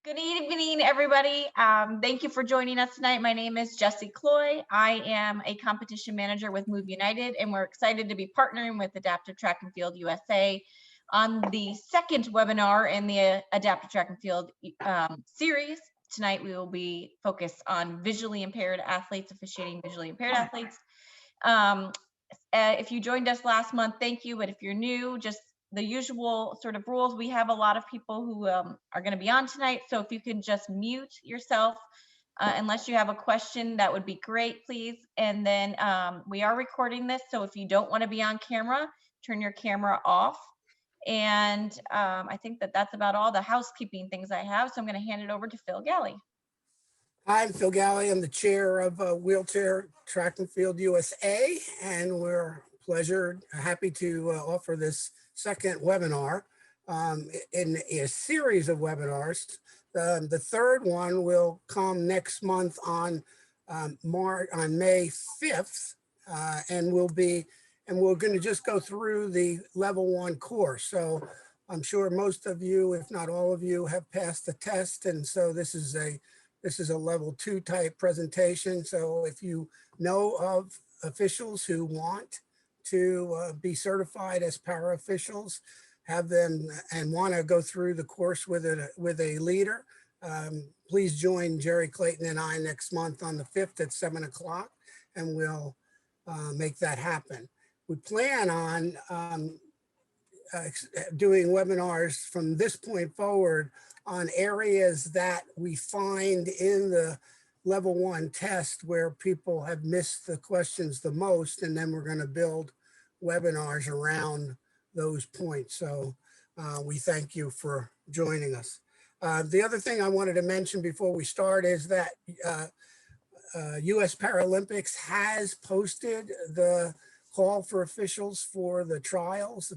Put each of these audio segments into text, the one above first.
Good evening, everybody. Thank you for joining us tonight. My name is Jessie Cloy. I am a competition manager with Move United, and we're excited to be partnering with Adaptive Track and Field USA on the second webinar in the Adaptive Track and Field series. Tonight, we will be focused on visually impaired athletes, officiating visually impaired athletes. If you joined us last month, thank you. But if you're new, just the usual sort of rules. We have a lot of people who are going to be on tonight. So if you can just mute yourself, unless you have a question, that would be great, please. And then we are recording this. So if you don't want to be on camera, turn your camera off. And I think that's about all the housekeeping things I have. So I'm going to hand it over to Phil Galley. Hi, I'm Phil Galley. I'm the chair of Wheelchair Track and Field USA, and we're happy to offer this second webinar in a series of webinars. The third one will come next month on May 5th, and we're going to just go through the level 1 course. So I'm sure most of you, if not all of you, have passed the test, and so this is a level 2 type presentation. So if you know of officials who want to be certified as para officials, have them and want to go through the course with a leader, please join Jerry Clayton and I next month on the 5th at 7 o'clock, and we'll make that happen. We plan on doing webinars from this point forward on areas that we find in the level 1 test where people have missed the questions the most, and then we're going to build webinars around those points. So we thank you for joining us. The other thing I wanted to mention before we start is that US Paralympics has posted the call for officials for the trials.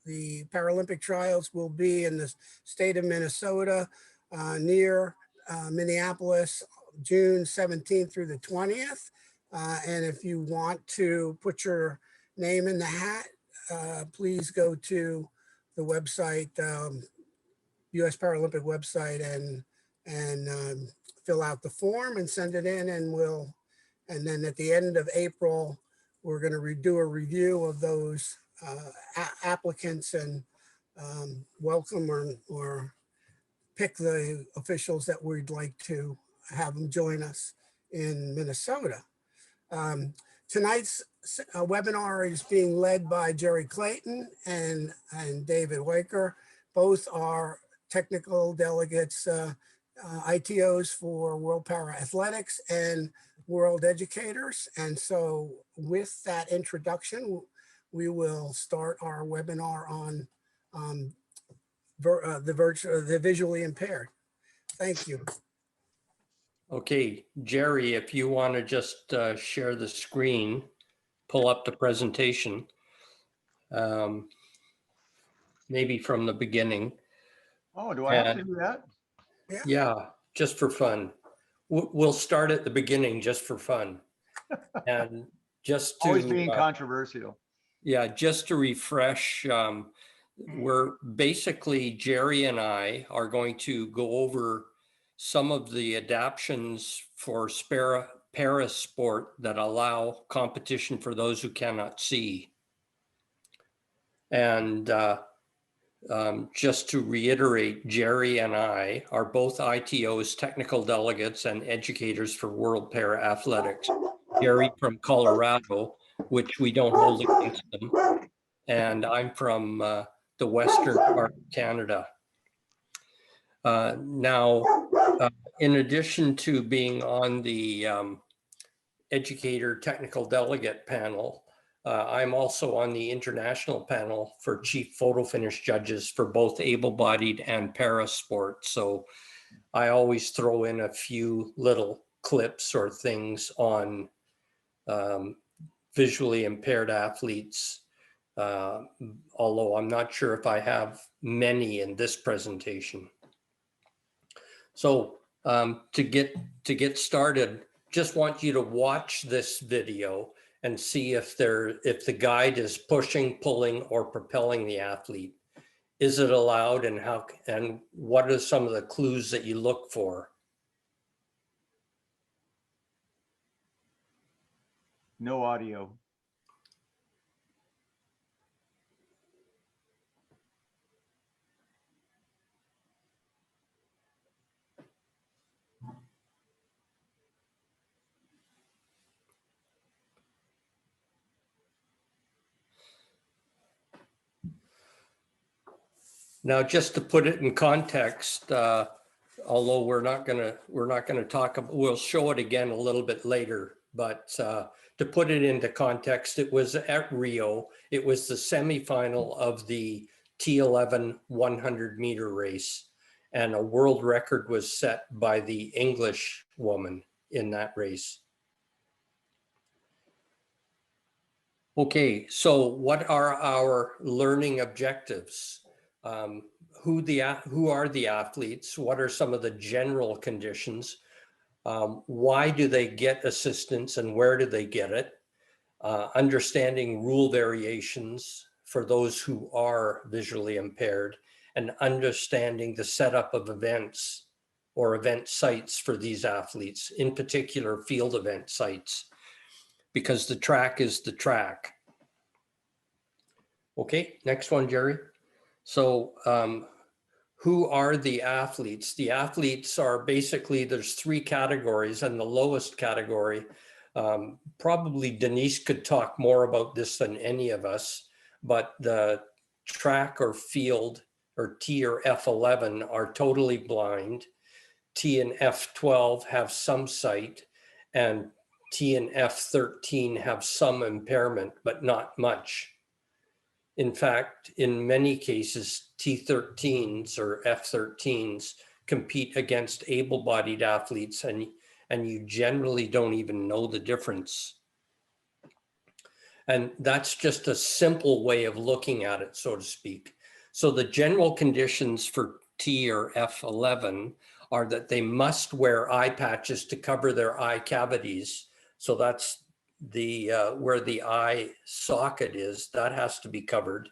The Paralympic trials will be in the state of Minnesota near Minneapolis, June 17th through the 20th. And if you want to put your name in the hat, please go to the website, US Paralympic website, and fill out the form and send it in, and then at the end of April, we're going to do a review of those applicants and welcome or pick the officials that we'd like to have them join us in Minnesota. Tonight's webinar is being led by Jerry Clayton and David Waker. Both are technical delegates, ITOs for World Para Athletics and World Educators. And so with that introduction, we will start our webinar on the visually impaired. Thank you. Okay, Jerry, if you want to just share the screen, pull up the presentation, maybe from the beginning. Oh, do I have to do that? Yeah, just for fun. We'll start at the beginning just for fun. And just to always being controversial. Yeah, just to refresh, we're basically, Jerry and I are going to go over some of the adaptions for para sport that allow competition for those who cannot see. And just to reiterate, Jerry and I are both ITOs, technical delegates and educators for World Para Athletics. Jerry from Colorado, which we don't hold against them, and I'm from the western part of Canada. Now, in addition to being on the educator technical delegate panel, I'm also on the international panel for chief photo finish judges for both able-bodied and para sports. So I always throw in a few little clips or things on visually impaired athletes, although I'm not sure if I have many in this presentation. So to get started, just want you to watch this video and see if the guide is pushing, pulling, or propelling the athlete. Is it allowed, and how, and what are some of the clues that you look for? No audio. Now, just to put it in context, although we're not gonna talk about, we'll show it again a little bit later, but to put it into context, it was at Rio. It was the semifinal of the T11 100 meter race, and a world record was set by the English woman in that race. Okay, so what are our learning objectives? Who are the athletes? What are some of the general conditions? Why do they get assistance and where do they get it? Understanding rule variations for those who are visually impaired, and understanding the setup of events or event sites for these athletes, in particular field event sites, because the track is the track. Okay, next one, Jerry. So who are the athletes? The athletes are basically, there's three categories, and the lowest category, probably Denise could talk more about this than any of us, but the track or field or T or F11 are totally blind. T and F12 have some sight, and T and F13 have some impairment, but not much. In fact, in many cases, T13s or F13s compete against able-bodied athletes, and you generally don't even know the difference. And that's just a simple way of looking at it, so to speak. So the general conditions for T or F11 are that they must wear eye patches to cover their eye cavities. So that's the where the eye socket is, that has to be covered.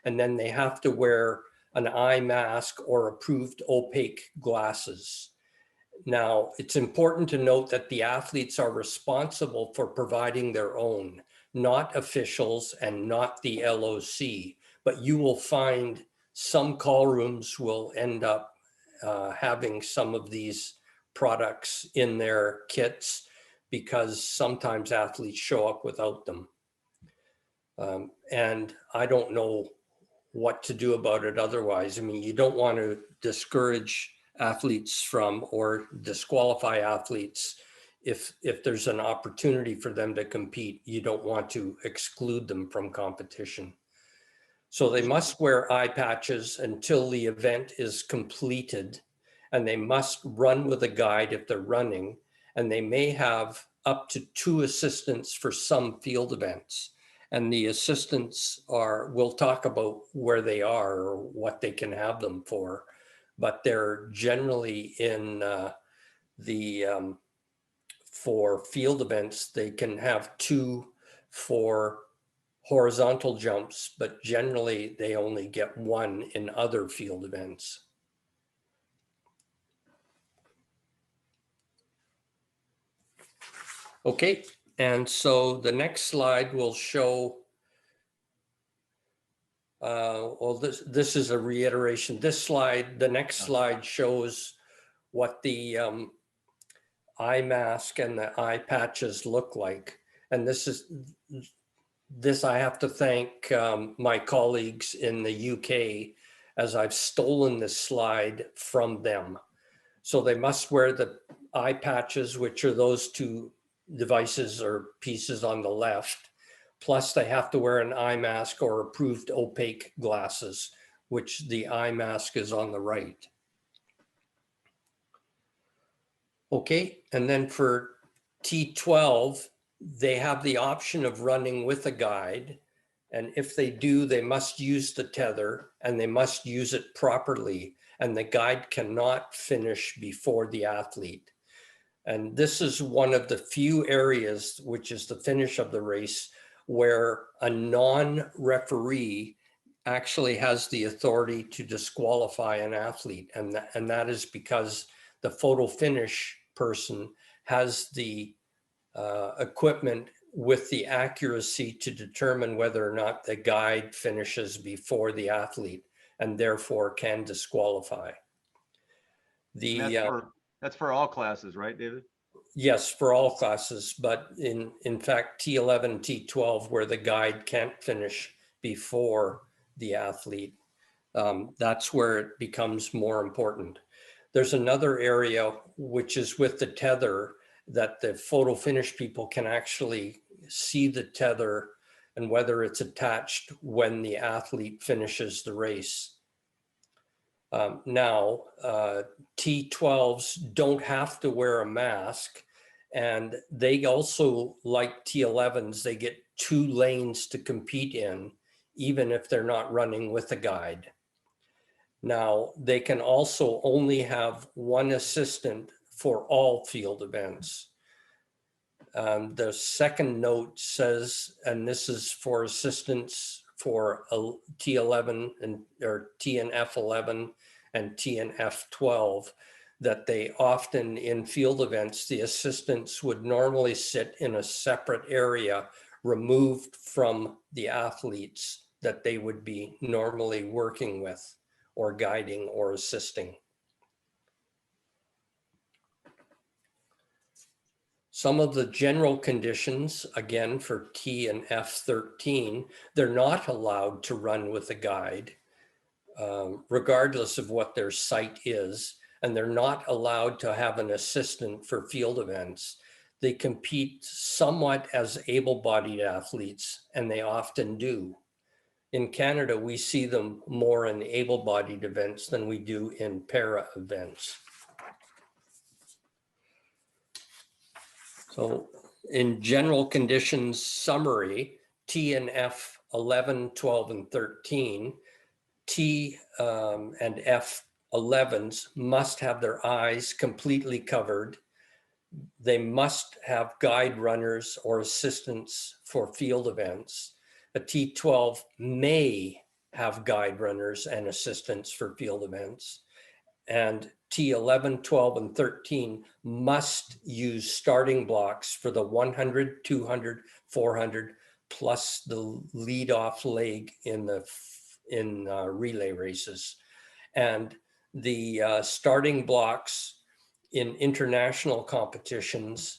And then they have to wear an eye mask or approved opaque glasses. Now, it's important to note that the athletes are responsible for providing their own, not officials and not the LOC, but you will find some call rooms will end up having some of these products in their kits, because sometimes athletes show up without them. And I don't know what to do about it otherwise. I mean, you don't want to discourage athletes from or disqualify athletes. If there's an opportunity for them to compete, you don't want to exclude them from competition. So they must wear eye patches until the event is completed, and they must run with a guide if they're running, and they may have up to 2 assistants for some field events. And the assistants are, we'll talk about where they are or what they can have them for, but they're generally in for field events, they can have 2 for horizontal jumps, but generally they only get 1 in other field events. Okay, and so the next slide will show, well, this is a reiteration. This slide, the next slide shows what the eye mask and the eye patches look like. And this I have to thank my colleagues in the UK, as I've stolen this slide from them. So they must wear the eye patches, which are those 2 devices or pieces on the left. Plus they have to wear an eye mask or approved opaque glasses, which the eye mask is on the right. Okay, and then for T12, they have the option of running with a guide. And if they do, they must use the tether and they must use it properly. And the guide cannot finish before the athlete. And this is one of the few areas, which is the finish of the race, where a non-referee actually has the authority to disqualify an athlete. And that is because the photo finish person has the equipment with the accuracy to determine whether or not the guide finishes before the athlete and therefore can disqualify. And that's for all classes, right, David? Yes, for all classes, but in fact, T11, T12, where the guide can't finish before the athlete, that's where it becomes more important. There's another area which is with the tether that the photo finish people can actually see the tether and whether it's attached when the athlete finishes the race. Now, T12s don't have to wear a mask, and they also, like T11s, they get 2 lanes to compete in, even if they're not running with a guide. Now, they can also only have 1 assistant for all field events. The second note says, and this is for assistants for T11 or TNF11 and TNF12, that they often in field events, the assistants would normally sit in a separate area removed from the athletes that they would be normally working with or guiding or assisting. Some of the general conditions, again, for T and F13, they're not allowed to run with a guide, regardless of what their site is, and they're not allowed to have an assistant for field events. They compete somewhat as able-bodied athletes, and they often do. In Canada, we see them more in able-bodied events than we do in para events. So in general conditions summary, T and F 11, 12, and 13, T and F 11s must have their eyes completely covered. They must have guide runners or assistants for field events. A T12 may have guide runners and assistants for field events. And T11, 12, and 13 must use starting blocks for the 100, 200, 400, plus the lead-off leg in relay races. And the starting blocks in international competitions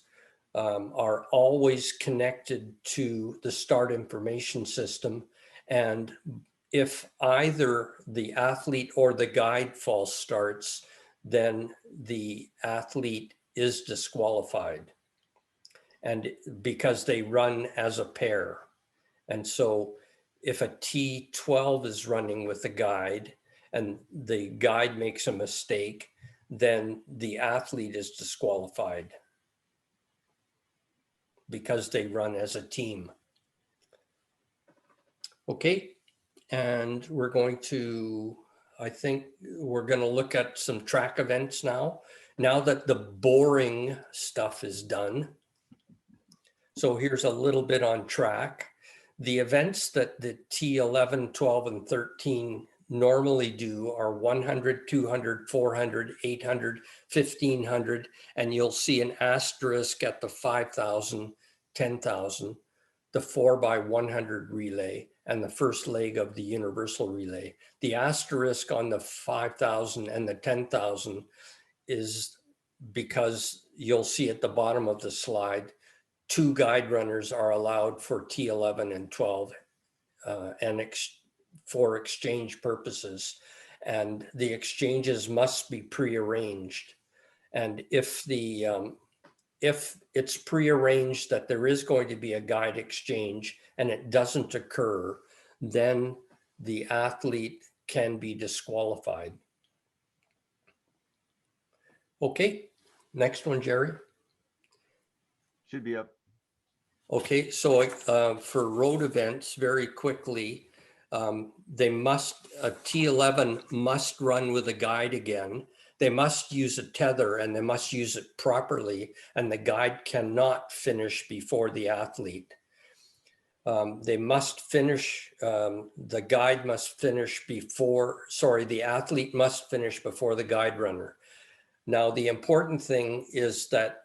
are always connected to the start information system. And if either the athlete or the guide false starts, then the athlete is disqualified, and because they run as a pair. And so if a T12 is running with a guide and the guide makes a mistake, then the athlete is disqualified because they run as a team. Okay. And we're going to, I think we're going to look at some track events now that the boring stuff is done. So here's a little bit on track. The events that the T11, 12, and 13 normally do are 100, 200, 400, 800, 1500, and you'll see an asterisk at the 5,000, 10,000, the 4x100 relay, and the first leg of the universal relay. The asterisk on the 5,000 and the 10,000 is because you'll see at the bottom of the slide, 2 guide runners are allowed for T11 and 12 for exchange purposes. And the exchanges must be prearranged. And if it's prearranged that there is going to be a guide exchange and it doesn't occur, then the athlete can be disqualified. Okay, next one, Jerry. Should be up. Okay, so for road events, very quickly, a T11 must run with a guide again. They must use a tether and they must use it properly, and the guide cannot finish before the athlete. They must finish, the guide must finish before, sorry, the athlete must finish before the guide runner. Now, the important thing is that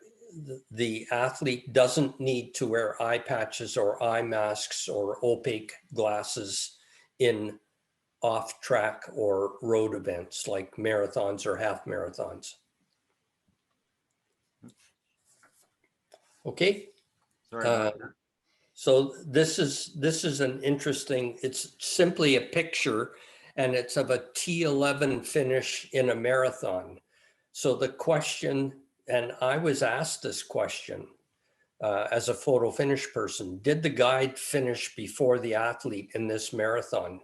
the athlete doesn't need to wear eye patches or eye masks or opaque glasses in off-track or road events like marathons or half marathons. Okay. Sorry about that. So this is an interesting, it's simply a picture and it's of a T11 finish in a marathon. So the question, and I was asked this question as a photo finish person, did the guide finish before the athlete in this marathon?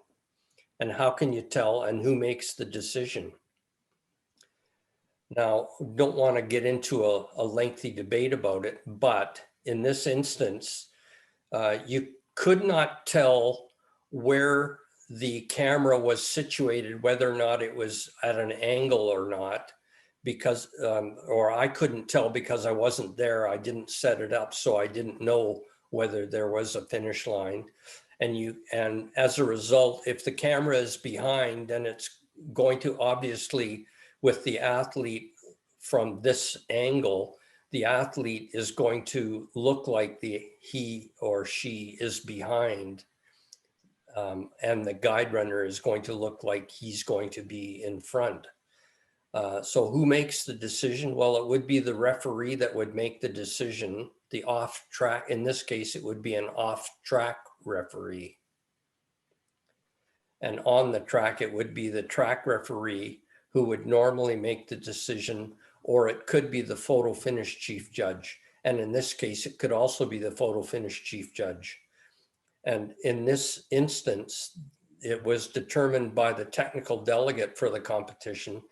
And how can you tell, and who makes the decision? Now, don't want to get into a lengthy debate about it, but in this instance, you could not tell where the camera was situated, whether or not it was at an angle or not, because, or I couldn't tell because I wasn't there. I didn't set it up, so I didn't know whether there was a finish line. And as a result, if the camera is behind, then it's going to obviously, with the athlete from this angle, the athlete is going to look like he or she is behind, and the guide runner is going to look like he's going to be in front. So who makes the decision? Well, it would be the referee that would make the decision. The off track, in this case, it would be an off track referee. And on the track, it would be the track referee who would normally make the decision, or it could be the photo finish chief judge. And in this case, it could also be the photo finish chief judge. And in this instance, it was determined by the technical delegate for the competition.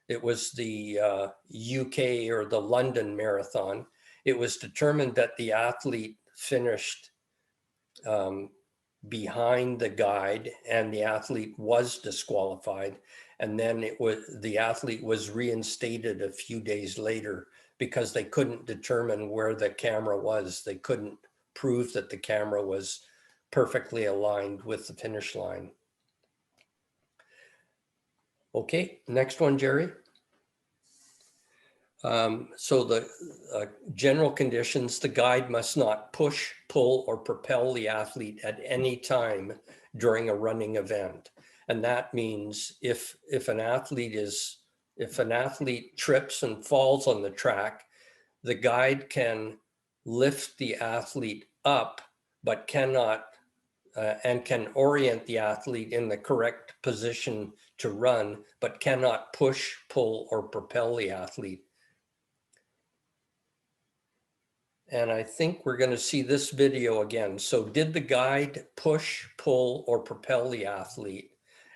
It was the UK or the London Marathon. It was determined that the athlete finished behind the guide and the athlete was disqualified. And then the athlete was reinstated a few days later because they couldn't determine where the camera was. They couldn't prove that the camera was perfectly aligned with the finish line. Okay, next one, Jerry. So the general conditions, the guide must not push, pull, or propel the athlete at any time during a running event. And that means if an athlete trips and falls on the track, the guide can lift the athlete up, but cannot and can orient the athlete in the correct position to run, but cannot push, pull, or propel the athlete. And I think we're going to see this video again. So did the guide push, pull, or propel the athlete?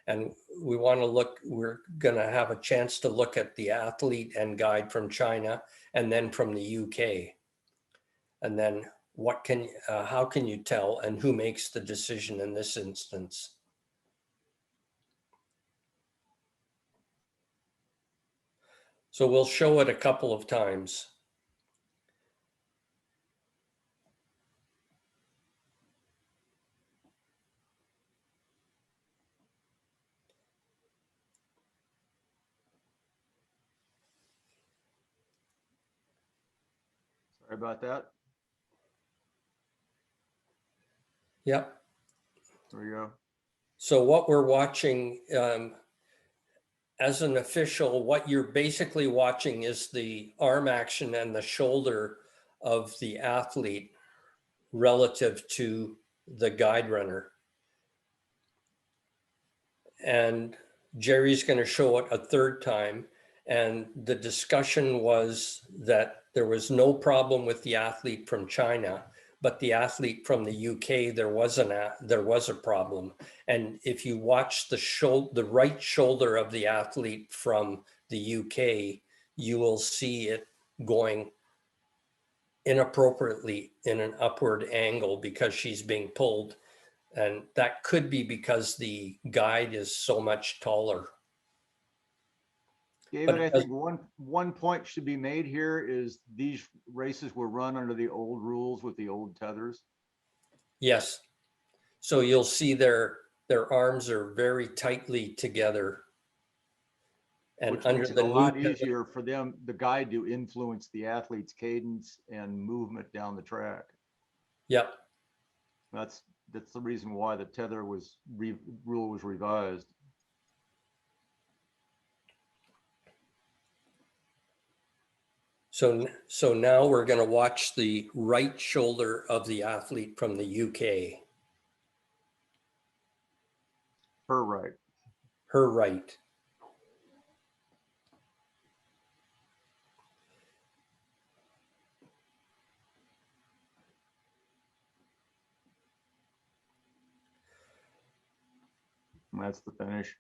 And we want to look, we're going to have a chance to look at the athlete and guide from China and then from the UK. And then how can you tell, and who makes the decision in this instance? So we'll show it a couple of times. Sorry about that. Yep. There we go. So what we're watching, as an official, what you're basically watching is the arm action and the shoulder of the athlete relative to the guide runner. And Jerry's going to show it a third time. And the discussion was that there was no problem with the athlete from China, but the athlete from the UK, there was a problem. And if you watch the right shoulder of the athlete from the UK, you will see it going inappropriately in an upward angle because she's being pulled. And that could be because the guide is so much taller. David, I think one point should be made here is these races were run under the old rules with the old tethers. Yes. So you'll see their arms are very tightly together. And Which under makes it the a lot knee, easier for them, the guide, to influence the athlete's cadence and movement down the track. yep. That's the reason why the tether rule was revised. So now we're going to watch the right shoulder of the athlete from the UK, Her right. her right. And that's the finish.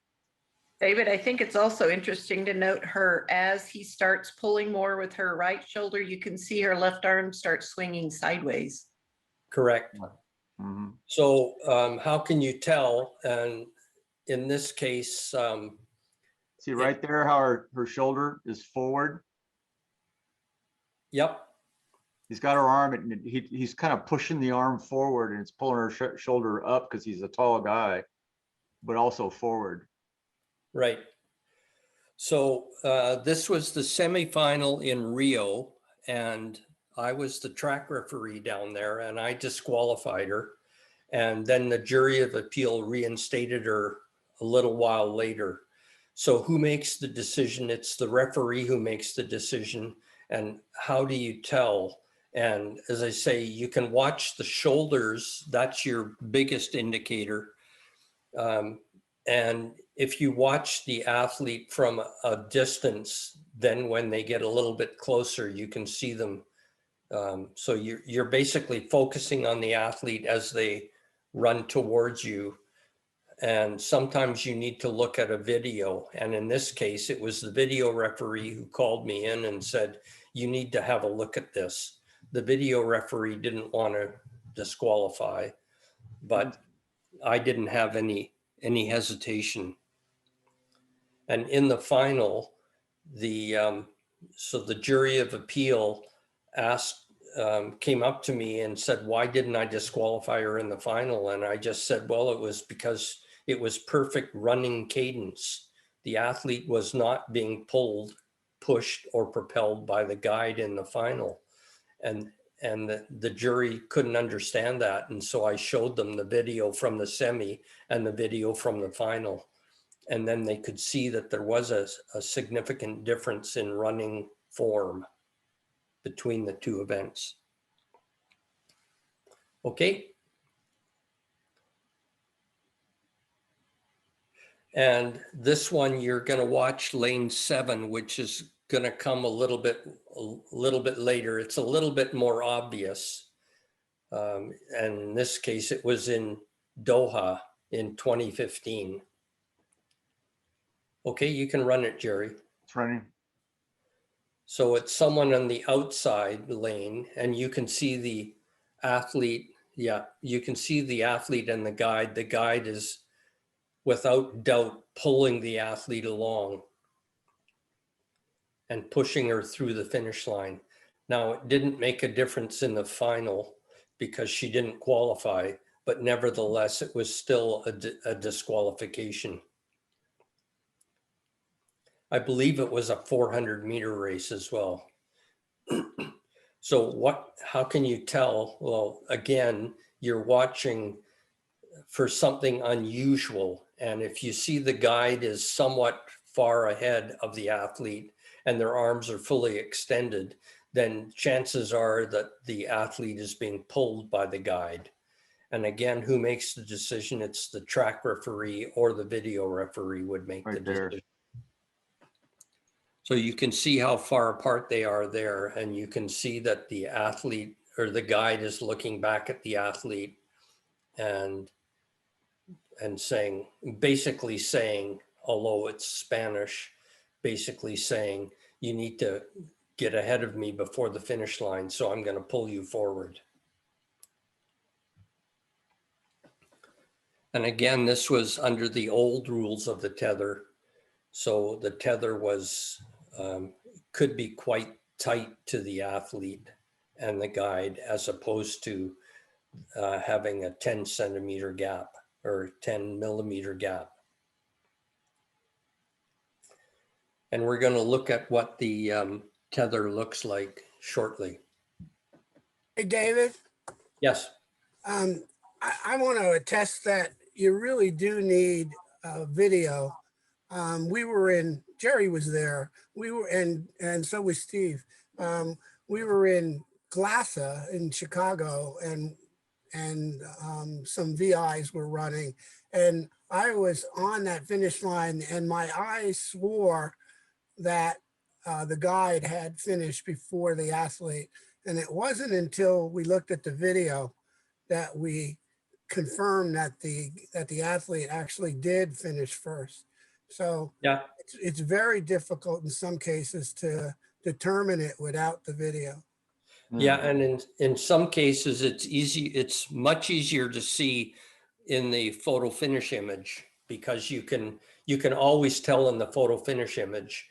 David, I think it's also interesting to note her as he starts pulling more with her right shoulder, you can see her left arm start swinging sideways. Correct. Mhm. So how can you tell? And in this case, See right there how her shoulder is forward. yep, He's got her arm and he's kind of pushing the arm forward, and it's pulling her shoulder up because he's a tall guy, but also forward. right. So this was the semifinal in Rio, and I was the track referee down there, and I disqualified her. And then the jury of appeal reinstated her a little while later. So who makes the decision? It's the referee who makes the decision. And how do you tell? And as I say, you can watch the shoulders. That's your biggest indicator. And if you watch the athlete from a distance, then when they get a little bit closer, you can see them. So you're basically focusing on the athlete as they run towards you. And sometimes you need to look at a video. And in this case, it was the video referee who called me in and said, you need to have a look at this. The video referee didn't want to disqualify, but I didn't have any hesitation. And in the final, so the jury of appeal came up to me and said, why didn't I disqualify her in the final? And I just said, well, it was because it was perfect running cadence. The athlete was not being pulled, pushed, or propelled by the guide in the final. And the jury couldn't understand that. And so I showed them the video from the semi and the video from the final. And then they could see that there was a significant difference in running form between the two events. Okay. And this one, you're going to watch lane 7, which is going to come a little bit later. It's a little bit more obvious. And in this case, it was in Doha in 2015. Okay, you can run it, Jerry. It's running. So it's someone on the outside lane, and you can see the athlete. Yeah, you can see the athlete and the guide. The guide is without doubt pulling the athlete along and pushing her through the finish line. Now, it didn't make a difference in the final because she didn't qualify, but nevertheless, it was still a disqualification. I believe it was a 400-meter race as well. So how can you tell? Well, again, you're watching for something unusual. And if you see the guide is somewhat far ahead of the athlete and their arms are fully extended, then chances are that the athlete is being pulled by the guide. And again, who makes the decision? It's the track referee or the video referee would make the decision. So you can see how far apart they are there, and you can see that the athlete or the guide is looking back at the athlete and saying, basically saying, although it's Spanish, basically saying, you need to get ahead of me before the finish line, so I'm going to pull you forward. And again, this was under the old rules of the tether. So the tether was could be quite tight to the athlete and the guide, as opposed to having a 10 centimeter gap or 10 millimeter gap. And we're going to look at what the tether looks like shortly. Hey, David, Yes. I want to attest that you really do need video. Jerry was there. And so was Steve. We were in Glassa in Chicago, and some VIs were running, and I was on that finish line, and my eyes swore that the guide had finished before the athlete. And it wasn't until we looked at the video that we confirmed that the athlete actually did finish first. So Yeah. it's very difficult in some cases to determine it without the video. Yeah, and in some cases it's easy. It's much easier to see in the photo finish image because you can always tell in the photo finish image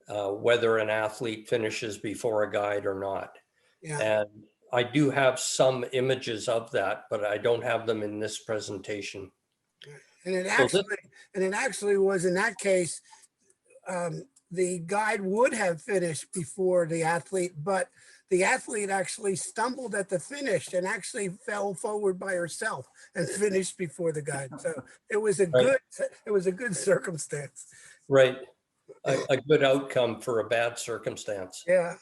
whether an athlete finishes before a guide or not. Yeah. And I do have some images of that, but I don't have them in this presentation. And it So actually was in that case, the guide would have finished before the athlete, but the athlete actually stumbled at the finish and actually fell forward by herself and finished before the guide. So it was a good circumstance. Right. A good outcome for a bad circumstance. Yeah.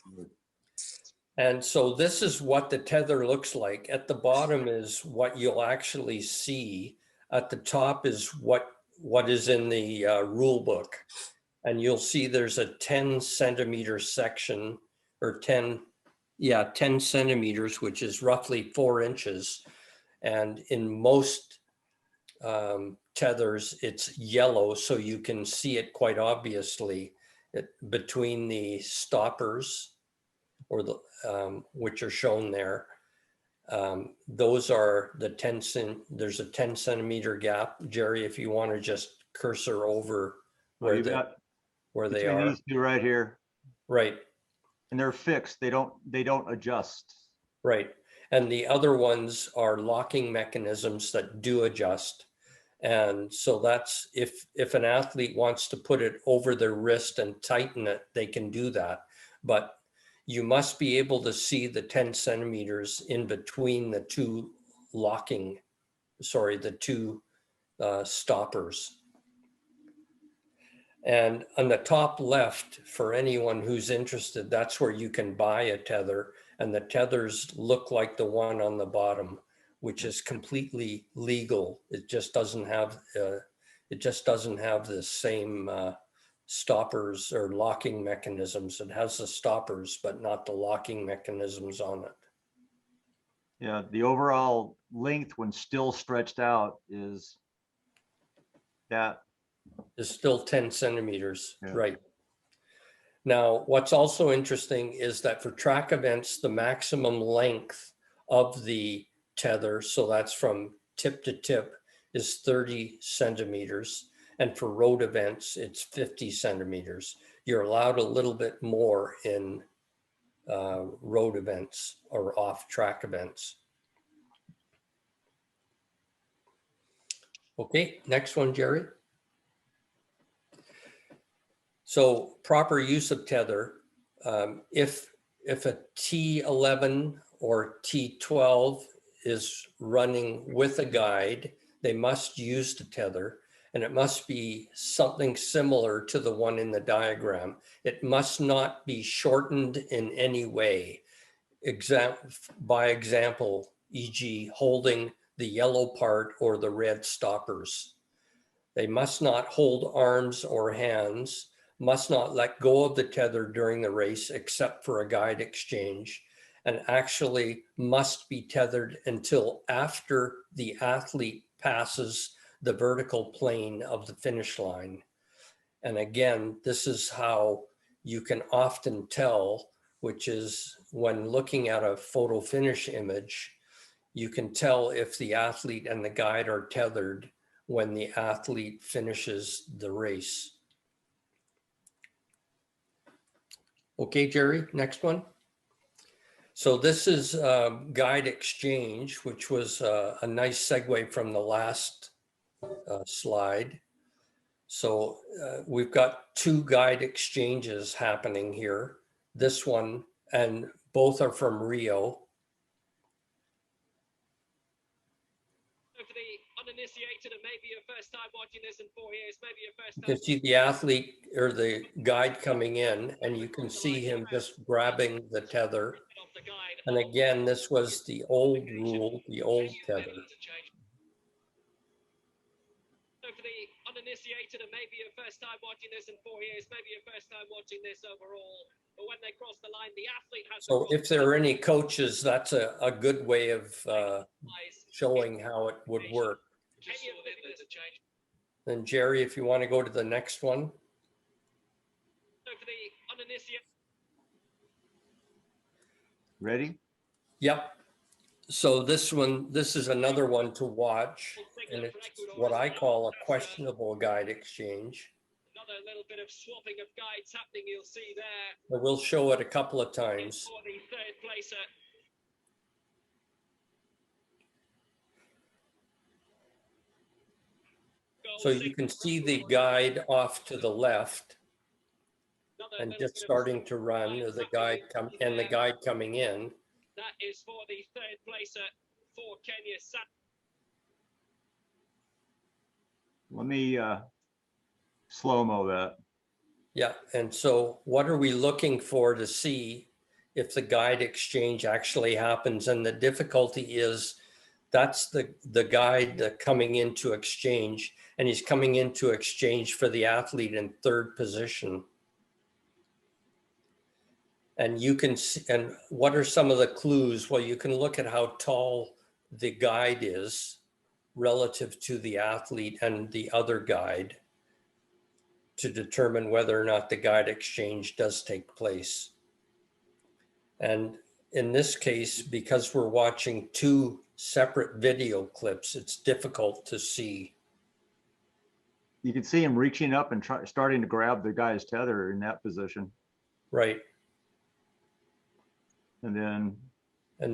And so this is what the tether looks like. At the bottom is what you'll actually see. At the top is what is in the rule book. And you'll see there's a 10 centimeter section or 10 centimeters, which is roughly 4 inches. And in most tethers, it's yellow, so you can see it quite obviously between the stoppers or the which are shown there. Those are the there's a 10 centimeter gap. Jerry, if you want to just cursor over where they are. These two right here, Right. and they're fixed. They don't adjust. Right. And the other ones are locking mechanisms that do adjust. And so that's if an athlete wants to put it over their wrist and tighten it, they can do that. But you must be able to see the 10 centimeters in between the two stoppers. And on the top left, for anyone who's interested, that's where you can buy a tether. And the tethers look like the one on the bottom, which is completely legal. It just doesn't have the same stoppers or locking mechanisms. It has the stoppers, but not the locking mechanisms on it. Yeah, the overall length when still stretched out is still 10 centimeters, yeah. Right. Now, what's also interesting is that for track events, the maximum length of the tether, so that's from tip to tip, is 30 centimeters. And for road events, it's 50 centimeters. You're allowed a little bit more in road events or off-track events. Okay, next one, Jerry. So proper use of tether, if a T11 or T12 is running with a guide, they must use the tether, and it must be something similar to the one in the diagram. It must not be shortened in any way. By example, e.g. holding the yellow part or the red stoppers. They must not hold arms or hands, must not let go of the tether during the race except for a guide exchange, and actually must be tethered until after the athlete passes the vertical plane of the finish line. And again, this is how you can often tell, which is when looking at a photo finish image, you can tell if the athlete and the guide are tethered when the athlete finishes the race. Okay, Jerry, next one. So this is guide exchange, which was a nice segue from the last slide. So we've got two guide exchanges happening here. This one, and both are from Rio. For the uninitiated and maybe your first time watching this in 4 years, maybe your first You time. can see the athlete or the guide coming in, and you can see him just grabbing the tether. Off the guide. And again, this was the old rule, the old tether. So for the uninitiated and maybe your first time watching this in 4 years, maybe your first time watching this overall, but when they cross the line, the athlete has to So cross if there are any coaches, that's a good way of showing how it would work. Any of the change. Then Jerry, if you want to go to the next one. So for the uninitiated. Ready? Yep. So this one, this is another one to watch, and it's what I call a questionable guide exchange. Another little bit of swapping of guides happening, you'll see there. We'll show it a couple of times. For the third placer. So you can see the guide off to the left and just starting to run, the guide coming in. That is for the third placer for Kenya. Let me slow-mo that. Yeah, and so what are we looking for to see if the guide exchange actually happens? And the difficulty is that's the guide coming into exchange, and he's coming into exchange for the athlete in third position. And you can see, and what are some of the clues? Well, you can look at how tall the guide is relative to the athlete and the other guide to determine whether or not the guide exchange does take place. And in this case, because we're watching two separate video clips, it's difficult to see. You can see him reaching up and starting to grab the guy's tether in that position. Right. And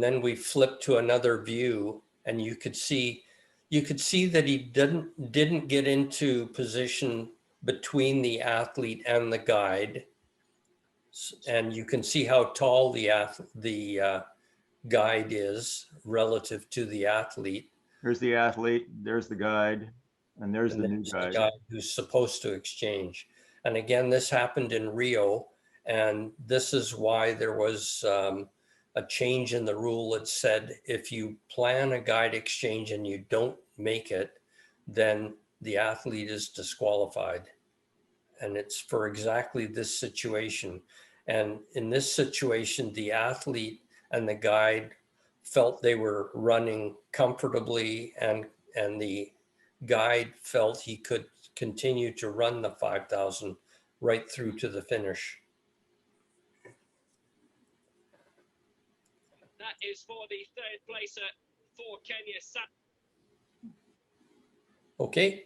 then we flip to another view, and you could see that he didn't get into position between the athlete and the guide. And you can see how tall the guide is relative to the athlete. there's the athlete, there's the guide, and there's the new guide. Guy who's supposed to exchange. And again, this happened in Rio, and this is why there was a change in the rule. It said if you plan a guide exchange and you don't make it, then the athlete is disqualified. And it's for exactly this situation. And in this situation, the athlete and the guide felt they were running comfortably, and the guide felt he could continue to run the 5,000 right through to the finish. That is for the third placer for Kenya. Okay,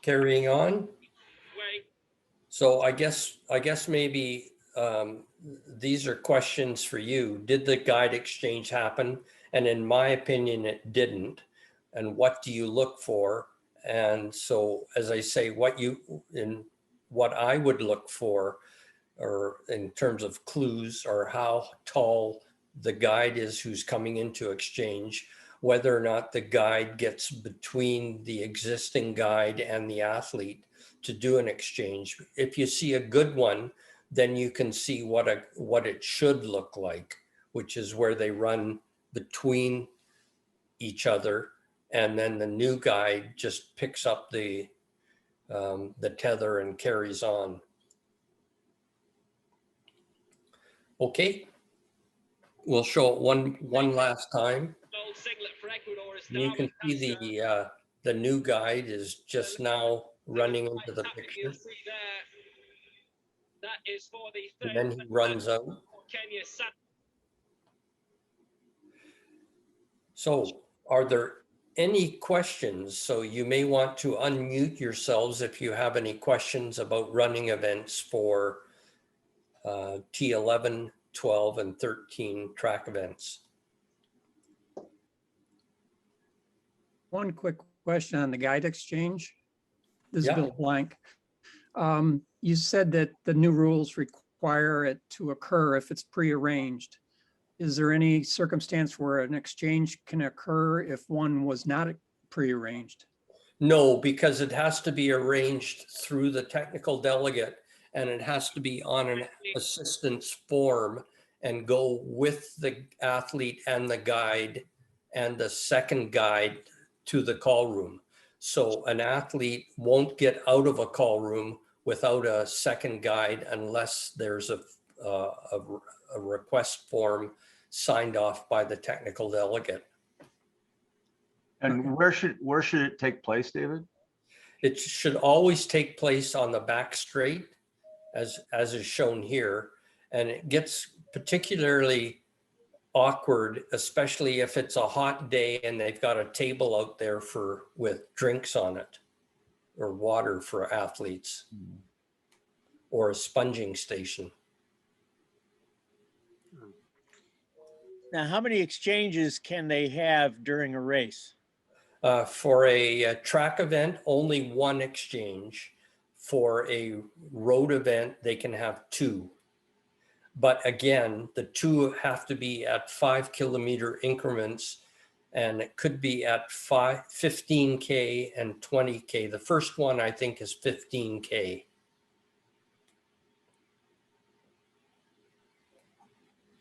carrying on. So I guess maybe these are questions for you. Did the guide exchange happen? And in my opinion, it didn't. And what do you look for? And so, as I say, what I would look for, or in terms of clues, or how tall the guide is who's coming into exchange, whether or not the guide gets between the existing guide and the athlete to do an exchange. If you see a good one, then you can see what it should look like, which is where they run between each other, and then the new guide just picks up the tether and carries on. Okay, we'll show it one last time. You can see the new guide is just now running into the picture. That is for the And then he runs out. So are there any questions? So you may want to unmute yourselves if you have any questions about running events for T11 12, and 13 track events. One quick question on the guide exchange. This is Yeah. Bill Blank. You said that the new rules require it to occur if it's prearranged. Is there any circumstance where an exchange can occur if one was not prearranged? No, because it has to be arranged through the technical delegate, and it has to be on an assistance form and go with the athlete and the guide and the second guide to the call room. So an athlete won't get out of a call room without a second guide unless there's a request form signed off by the technical delegate. And where should it take place, David? It should always take place on the back straight, as is shown here. And it gets particularly awkward, especially if it's a hot day and they've got a table out there with drinks on it, or water for athletes, or a sponging station. Now, how many exchanges can they have during a race? For a track event, only one exchange. For a road event, they can have 2. But again, the 2 have to be at 5 kilometer increments, and it could be at 15K and 20K. The first one, I think, is 15K.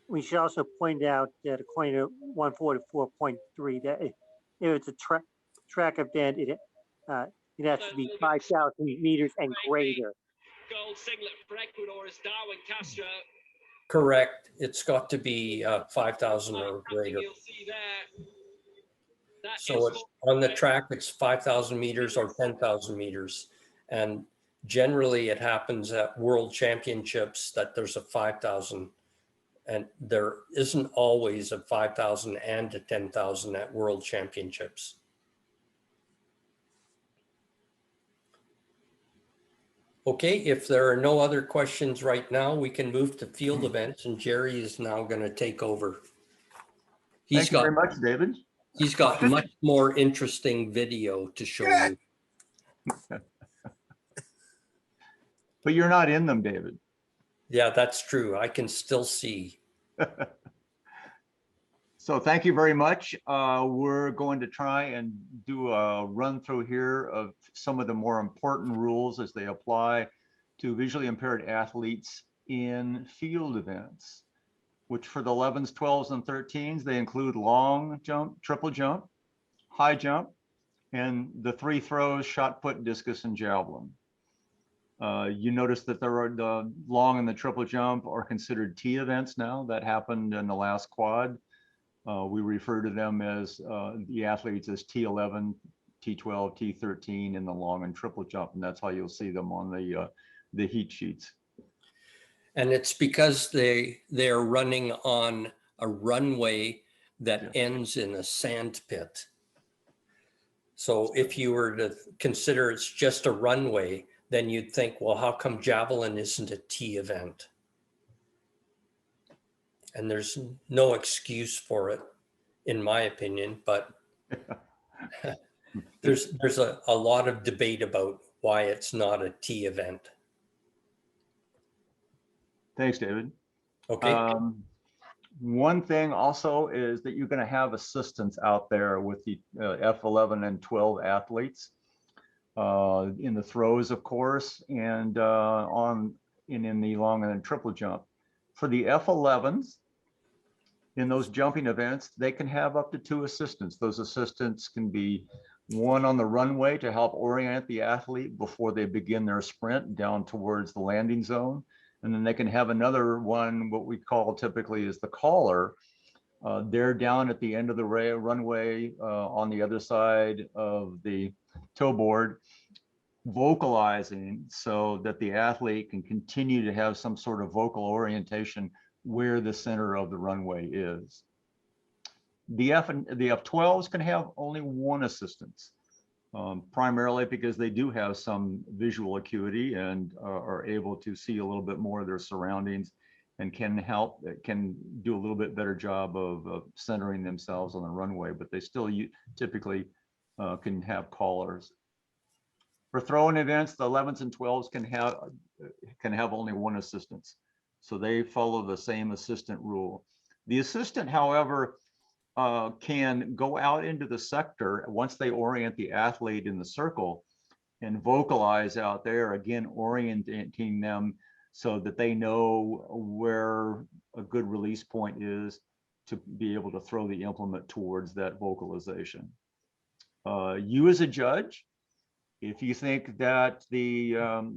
We should also point out that according to 144.3, that if it's a track event, it has to be 5,000 meters and greater. Gold singlet for Ecuador is Darwin Castro. Correct. It's got to be 5,000 or greater. You'll see there. That So is on the track, it's 5,000 meters or 10,000 meters. And generally it happens at world championships that there's a 5,000, and there isn't always a 5,000 and a 10,000 at world championships. Okay, if there are no other questions right now, we can move to field events, and Jerry is now going to take over. Thank you very much, David. He's got much more interesting video to show you. But you're not in them, David. Yeah, that's true. I can still see. So thank you very much. We're going to try and do a run through here of some of the more important rules as they apply to visually impaired athletes in field events, which for the 11s, 12s, and 13s, they include long jump, triple jump, high jump, and the 3 throws, shot put, discus, and javelin. You notice that the long and the triple jump are considered T events now. That happened in the last quad. We refer to them as the athletes as T11, T12, T13 in the long and triple jump, and that's how you'll see them on the heat sheets. And it's because they're running on a runway that ends in a sand pit. So if you were to consider it's just a runway, then you'd think, well, how come javelin isn't a T event? And there's no excuse for it, in my opinion, but there's a lot of debate about why it's not a T event. Thanks, David. Okay. One thing also is that you're going to have assistants out there with the F11 and 12 athletes in the throws, of course, and in the long and triple jump. For the F11s, in those jumping events, they can have up to 2 assistants. Those assistants can be one on the runway to help orient the athlete before they begin their sprint down towards the landing zone. And then they can have another one, what we call typically is the caller. They're down at the end of the runway on the other side of the toe board, vocalizing so that the athlete can continue to have some sort of vocal orientation where the center of the runway is. The F12s can have only 1 assistant, primarily because they do have some visual acuity and are able to see a little bit more of their surroundings and can do a little bit better job of centering themselves on the runway, but they still typically can have callers. For throwing events, the 11s and 12s can have only one assistance. So they follow the same assistant rule. The assistant, however, can go out into the sector once they orient the athlete in the circle and vocalize out there, again, orienting them so that they know where a good release point is to be able to throw the implement towards that vocalization. You as a judge, if you think that the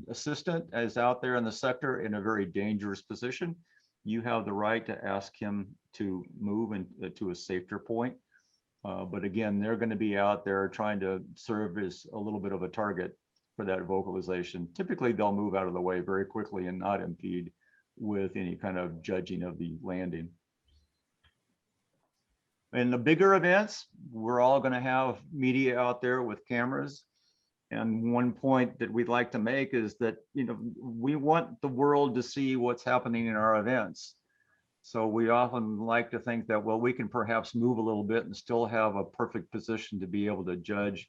assistant is out there in the sector in a very dangerous position, you have the right to ask him to move to a safer point. But again, they're going to be out there trying to serve as a little bit of a target for that vocalization. Typically, they'll move out of the way very quickly and not impede with any kind of judging of the landing. In the bigger events, we're all going to have media out there with cameras. And one point that we'd like to make is that, you know, we want the world to see what's happening in our events. So we often like to think that, well, we can perhaps move a little bit and still have a perfect position to be able to judge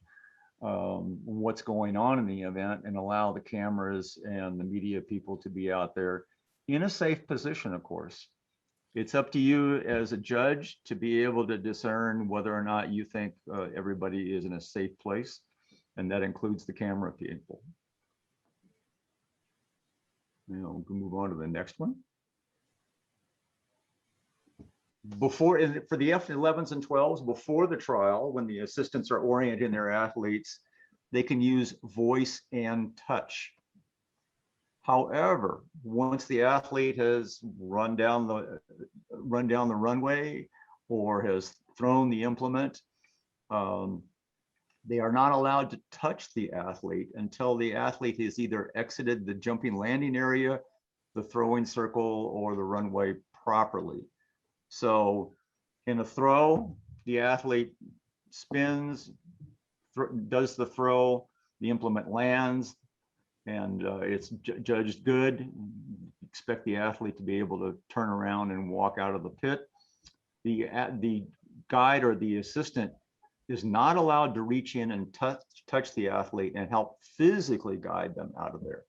what's going on in the event and allow the cameras and the media people to be out there in a safe position, of course. It's up to you as a judge to be able to discern whether or not you think everybody is in a safe place, and that includes the camera people. You know, we can move on to the next one. For the F11s and 12s, before the trial, when the assistants are orienting their athletes, they can use voice and touch. However, once the athlete has run down the runway or has thrown the implement, they are not allowed to touch the athlete until the athlete has either exited the jumping landing area, the throwing circle, or the runway properly. So in a throw, the athlete spins, does the throw, the implement lands, and it's judged good. Expect the athlete to be able to turn around and walk out of the pit. The guide or the assistant is not allowed to reach in and touch the athlete and help physically guide them out of there.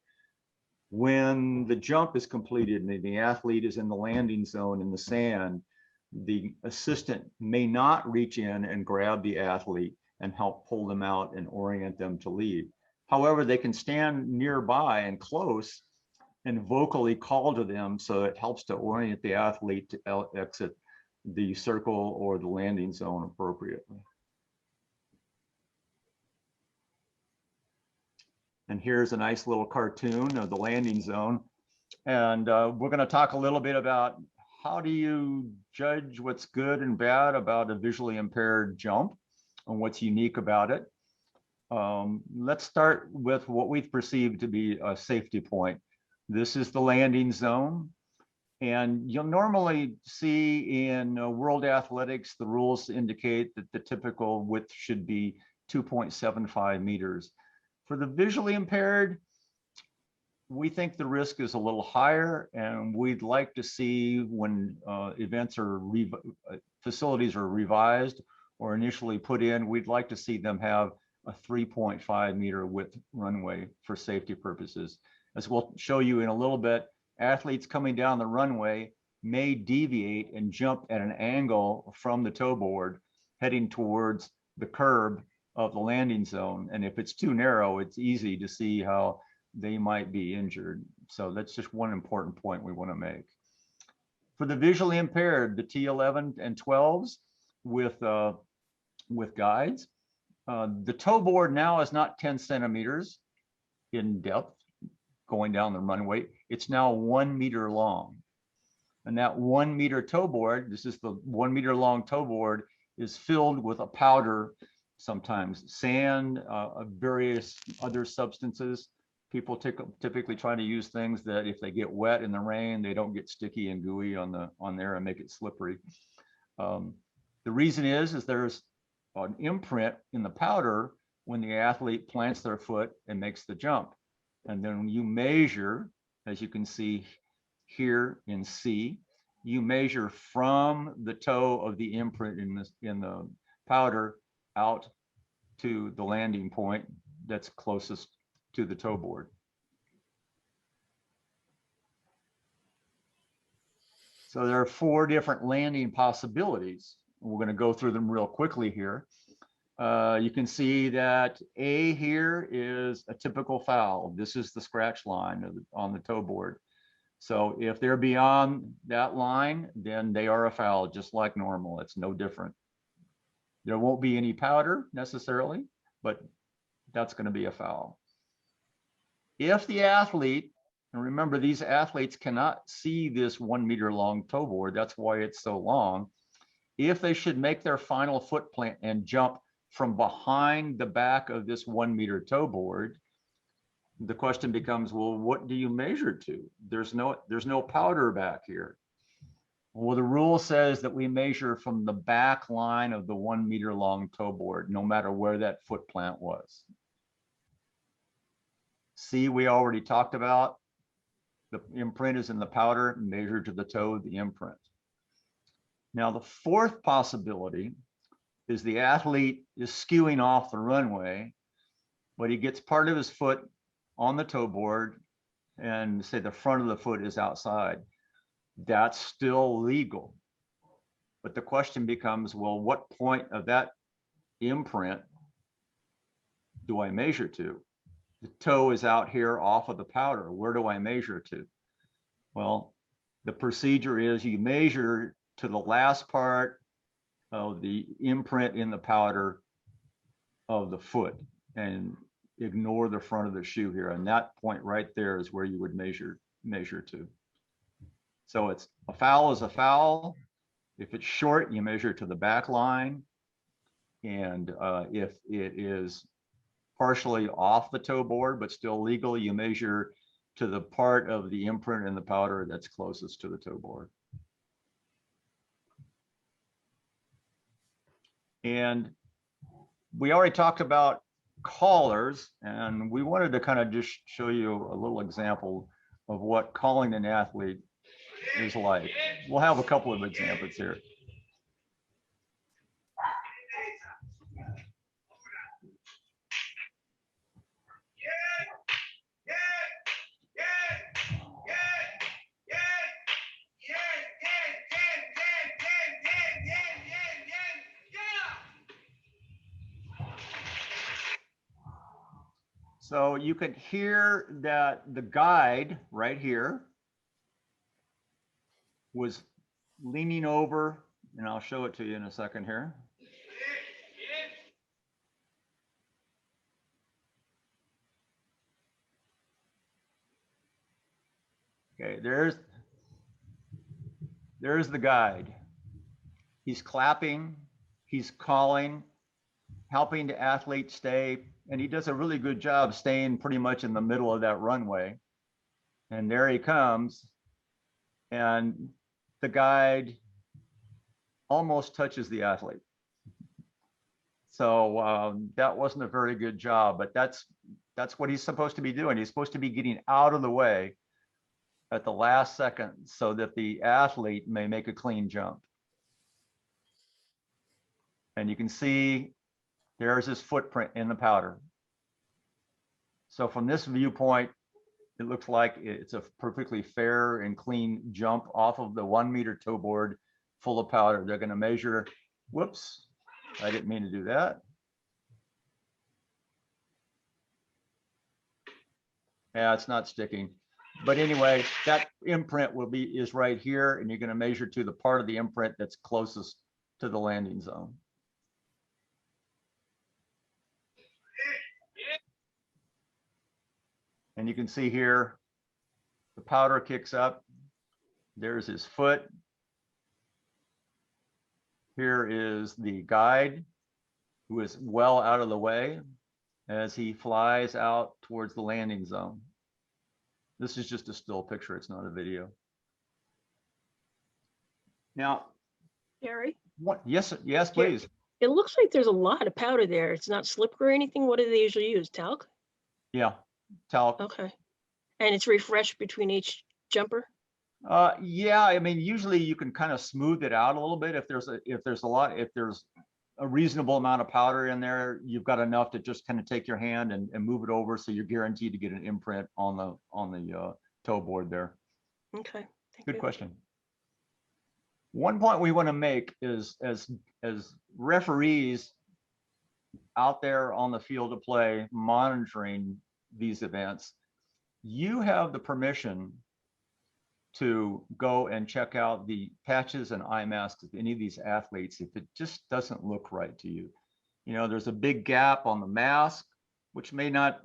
When the jump is completed and the athlete is in the landing zone in the sand, the assistant may not reach in and grab the athlete and help pull them out and orient them to leave. However, they can stand nearby and close and vocally call to them, so it helps to orient the athlete to exit the circle or the landing zone appropriately. And here's a nice little cartoon of the landing zone. And we're going to talk a little bit about how do you judge what's good and bad about a visually impaired jump and what's unique about it. Let's start with what we've perceived to be a safety point. This is the landing zone. And you'll normally see in World Athletics, the rules indicate that the typical width should be 2.75 meters. For the visually impaired, we think the risk is a little higher, and we'd like to see when events are facilities are revised or initially put in, we'd like to see them have a 3.5 meter width runway for safety purposes. As we'll show you in a little bit, athletes coming down the runway may deviate and jump at an angle from the toe board heading towards the curb of the landing zone. And if it's too narrow, it's easy to see how they might be injured. So that's just one important point we want to make. For the visually impaired, the T11 and 12s with guides, the toe board now is not 10 centimeters in depth going down the runway. It's now 1 meter long. And that 1 meter toe board, this is the 1 meter long toe board, is filled with a powder, sometimes sand, various other substances. People typically try to use things that if they get wet in the rain, they don't get sticky and gooey on there and make it slippery. The reason is there's an imprint in the powder when the athlete plants their foot and makes the jump. And then when you measure, as you can see here in C. You measure from the toe of the imprint in the powder out to the landing point that's closest to the toe board. So there are 4 different landing possibilities. We're going to go through them real quickly here. You can see that A here is a typical foul. This is the scratch line on the toe board. So if they're beyond that line, then they are a foul, just like normal. It's no different. There won't be any powder necessarily, but that's going to be a foul. If the athlete, and remember these athletes cannot see this 1 meter long toe board, that's why it's so long. If they should make their final foot plant and jump from behind the back of this 1 meter toe board, the question becomes, well, what do you measure to? There's no powder back here. Well, the rule says that we measure from the back line of the 1 meter long toe board, no matter where that foot plant was. C, we already talked about. The imprint is in the powder, measured to the toe of the imprint. Now, the 4th possibility is the athlete is skewing off the runway, but he gets part of his foot on the toe board and say the front of the foot is outside. That's still legal. But the question becomes, well, what point of that imprint do I measure to? The toe is out here off of the powder. Where do I measure to? Well, the procedure is you measure to the last part of the imprint in the powder of the foot and ignore the front of the shoe here. And that point right there is where you would measure to. So it's a foul is a foul. If it's short, you measure to the back line. And if it is partially off the toe board, but still legal, you measure to the part of the imprint in the powder that's closest to the toe board. And we already talked about callers, and we wanted to kind of just show you a little example of what calling an athlete is like. We'll have a couple of examples here. So you could hear that the guide right here was leaning over, and I'll show it to you in a second here. Okay, there's the guide. He's clapping, he's calling, helping the athlete stay, and he does a really good job staying pretty much in the middle of that runway. And there he comes, and the guide almost touches the athlete. So that wasn't a very good job, but that's what he's supposed to be doing. He's supposed to be getting out of the way at the last second so that the athlete may make a clean jump. And you can see there's his footprint in the powder. So from this viewpoint, it looks like it's a perfectly fair and clean jump off of the 1 meter toe board full of powder. They're going to measure, whoops, I didn't mean to do that. Yeah, it's not sticking. But anyway, that imprint is right here, and you're going to measure to the part of the imprint that's closest to the landing zone. And you can see here, the powder kicks up. There's his foot. Here is the guide, who is well out of the way as he flies out towards the landing zone. This is just a still picture, it's not a video. Now, Gary? what? Yes, please. It looks like there's a lot of powder there. It's not slippery or anything. What do they usually use? Talc? Yeah, talc. Okay. And it's refreshed between each jumper? Yeah, I mean, usually you can kind of smooth it out a little bit. If there's a reasonable amount of powder in there, you've got enough to just kind of take your hand and move it over, so you're guaranteed to get an imprint on the toe board there. Okay. Thank Good you. question. One point we want to make is, as referees out there on the field of play monitoring these events, you have the permission to go and check out the patches and eye masks of any of these athletes if it just doesn't look right to you. You know, there's a big gap on the mask, which may not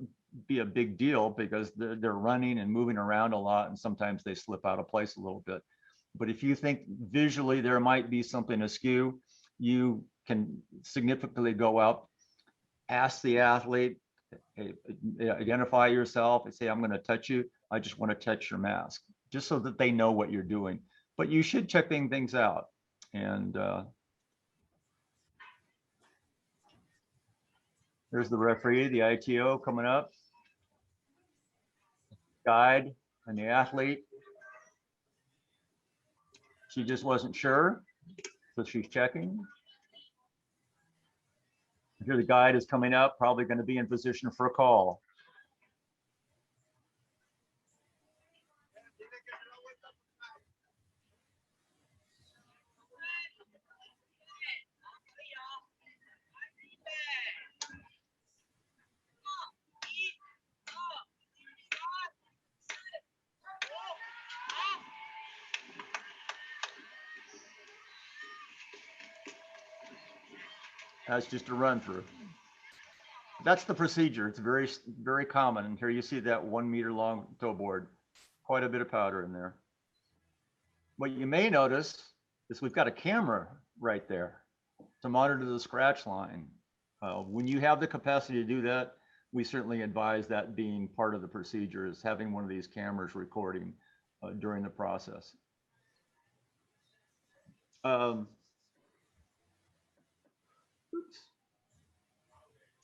be a big deal because they're running and moving around a lot, and sometimes they slip out of place a little bit. But if you think visually there might be something askew, you can significantly go up, ask the athlete, identify yourself and say, I'm going to touch you. I just want to touch your mask, just so that they know what you're doing. But you should check things out. And there's the referee, the ITO coming up, guide, and the athlete. She just wasn't sure, so she's checking. Here the guide is coming up, probably going to be in position for a call. That's just a run through. That's the procedure. It's very, very common. And here you see that 1 meter long toe board, quite a bit of powder in there. What you may notice is we've got a camera right there to monitor the scratch line. When you have the capacity to do that, we certainly advise that being part of the procedure, is having one of these cameras recording during the process. Oops.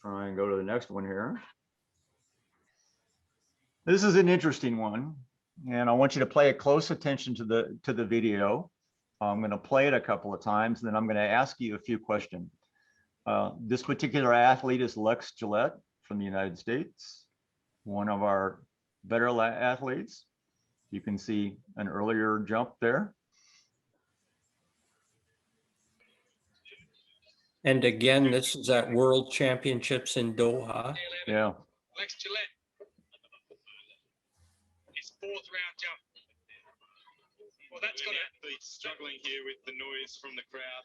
Try and go to the next one here. This is an interesting one, and I want you to pay close attention to the video. I'm going to play it a couple of times, and then I'm going to ask you a few questions. This particular athlete is Lex Gillette from the United States, one of our better athletes. You can see an earlier jump there. And again, this is at World Championships in Doha. Yeah. Lex Gillette. His fourth round jump. Well, that's got an athlete struggling here with the noise from the crowd.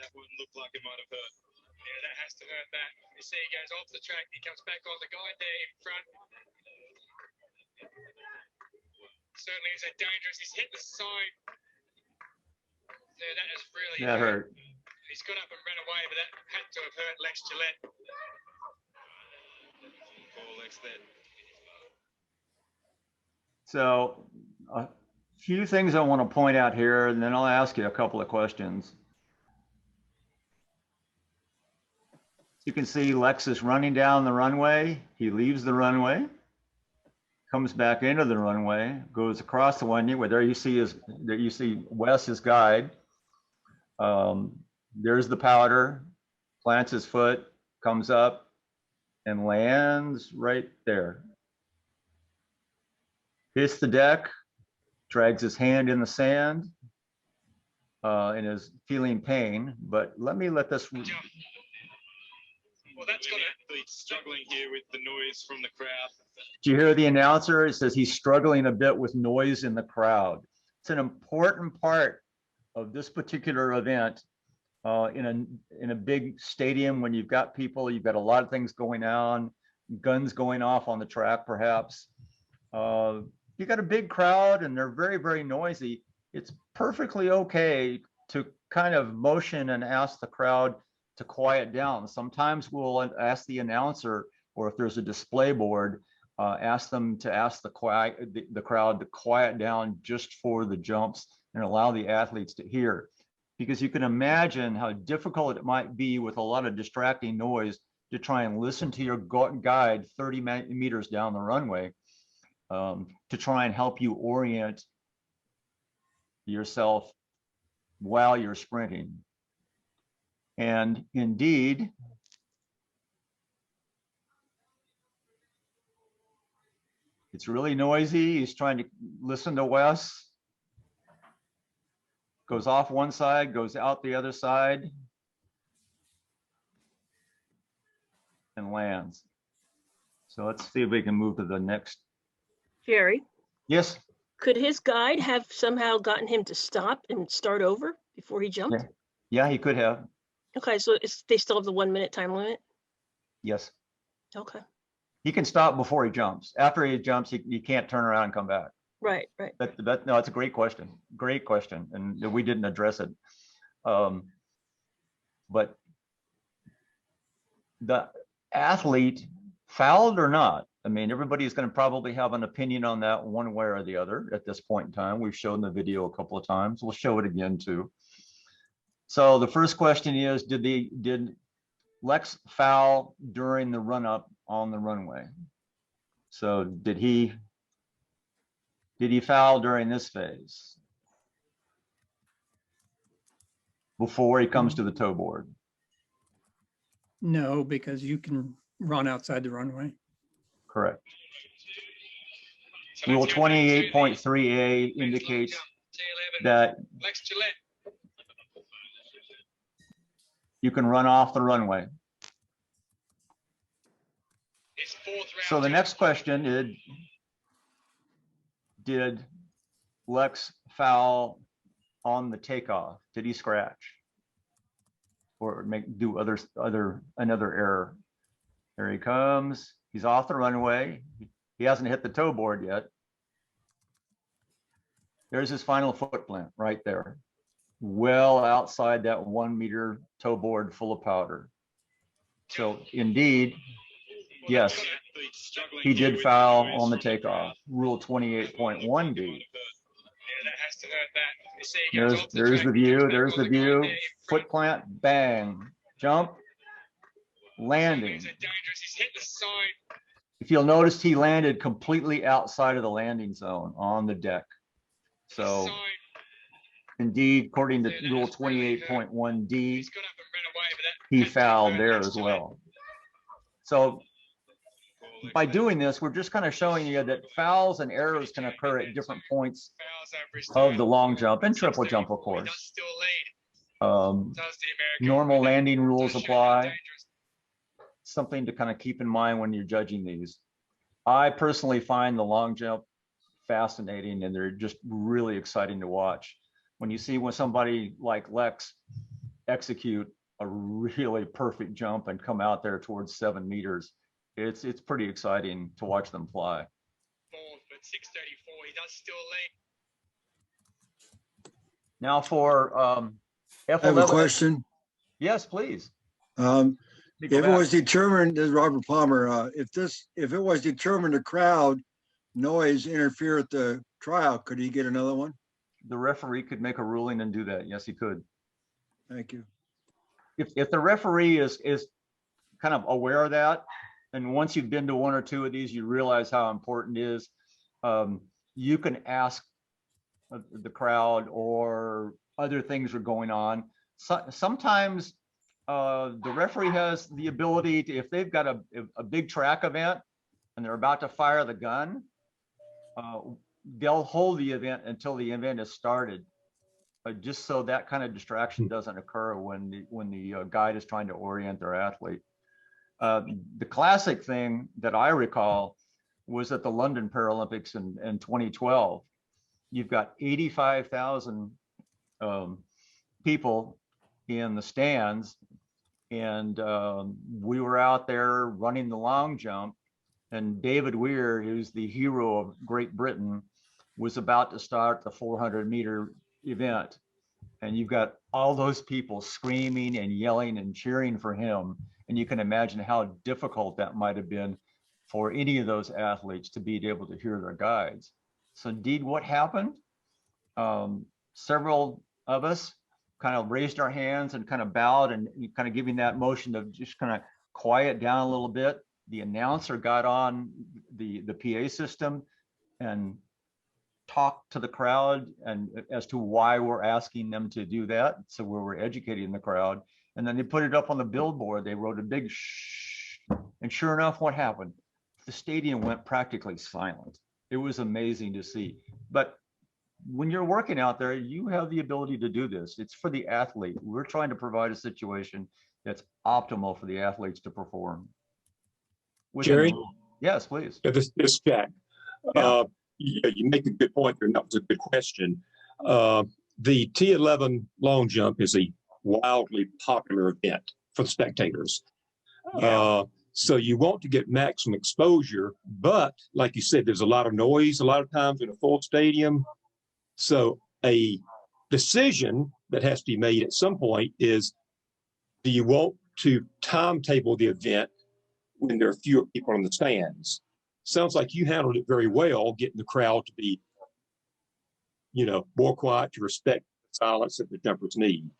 That wouldn't look like it might have hurt. Yeah, that has to hurt that. You see, he goes off the track, he comes back on the guy there in front. Certainly is a dangerous. He's hit the side. Yeah, that is really hurt. He's got up and ran away, but that had to have hurt Lex Gillette. Poor Lex then. So a few things I want to point out here, and then I'll ask you a couple of questions. You can see Lex is running down the runway. He leaves the runway, comes back into the runway, goes across the runway. Where there you see Wes, his guide. There's the powder, plants his foot, comes up, and lands right there. Hits the deck, drags his hand in the sand, and is feeling pain. But let this. Well, that's got an athlete struggling here with the noise from the crowd. Do you hear the announcer? It says he's struggling a bit with noise in the crowd. It's an important part of this particular event. In a big stadium, when you've got people, you've got a lot of things going on, guns going off on the track, perhaps. You got a big crowd and they're very, very noisy. It's perfectly okay to kind of motion and ask the crowd to quiet down. Sometimes we'll ask the announcer, or if there's a display board, ask them to ask the crowd to quiet down just for the jumps and allow the athletes to hear. Because you can imagine how difficult it might be with a lot of distracting noise to try and listen to your guide 30 meters down the runway, to try and help you orient yourself while you're sprinting. And indeed, it's really noisy. He's trying to listen to Wes. Goes off one side, goes out the other side, and lands. So let's see if we can move to the next. Jerry, Yes. could his guide have somehow gotten him to stop and start over before he jumped? Yeah, he could have. Okay, so they still have the 1 minute time limit? Yes. Okay, He can stop before he jumps. After he jumps, he can't turn around and come back. right. No, it's a great question. Great question. And we didn't address it. But the athlete, fouled or not, I mean, everybody's going to probably have an opinion on that one way or the other at this point in time. We've shown the video a couple of times. We'll show it again too. So the first question is, did Lex foul during the run up on the runway? So did he foul during this phase before he comes to the toe board? No, because you can run outside the runway. Correct. Rule 28.3A indicates that you can run off the runway. So the next question is, did Lex foul on the takeoff? Did he scratch or do another error? Here he comes. He's off the runway. He hasn't hit the toe board yet. There's his final footprint right there, well outside that 1 meter toe board full of powder. So indeed, yes, he did foul on the takeoff. Rule 28.1D. There's the view. There's the view. Foot plant, bang, jump, landing. If you'll notice, he landed completely outside of the landing zone on the deck. So indeed, according to rule 28.1D, he fouled there as well. So by doing this, we're just kind of showing you that fouls and errors can occur at different points of the long jump and triple jump, of course. Normal landing rules apply. Something to kind of keep in mind when you're judging these. I personally find the long jump fascinating, and they're just really exciting to watch. When you see when somebody like Lex execute a really perfect jump and come out there towards 7 meters, it's pretty exciting to watch them fly. Now for F11. I have a question. Yes, please. If it was determined, this is Robert Palmer, if it was determined the crowd noise interfere with the trial, could he get another one? The referee could make a ruling and do that. Yes, he could. Thank you. If the referee is kind of aware of that, and once you've been to 1 or 2 of these, you realize how important it is. You can ask the crowd, or other things are going on. Sometimes the referee has the ability to, if they've got a big track event and they're about to fire the gun, they'll hold the event until the event is started, just so that kind of distraction doesn't occur when the guide is trying to orient their athlete. The classic thing that I recall was at the London Paralympics in 2012. You've got 85,000 people in the stands, and we were out there running the long jump, and David Weir, who's the hero of Great Britain, was about to start the 400-meter event, and you've got all those people screaming and yelling and cheering for him, and you can imagine how difficult that might have been for any of those athletes to be able to hear their guides. So indeed, what happened? Several of us kind of raised our hands and kind of bowed, and kind of giving that motion of just kind of quiet down a little bit. The announcer got on the PA system and talk to the crowd and as to why we're asking them to do that. So we're educating the crowd. And then they put it up on the billboard. They wrote a big shh. And sure enough, what happened? The stadium went practically silent. It was amazing to see. But when you're working out there, you have the ability to do this. It's for the athlete. We're trying to provide a situation that's optimal for the athletes to perform. Jerry? Yes, please. Yeah, this Jack. Yeah. You make a good point there, and that was a good question. The T11 long jump is a wildly popular event for the spectators. Yeah. So you want to get maximum exposure, but like you said, there's a lot of noise a lot of times in a full stadium. So a decision that has to be made at some point is, do you want to timetable the event when there are fewer people in the stands? Sounds like you handled it very well, getting the crowd to be, more quiet, to respect the silence that the jumpers need.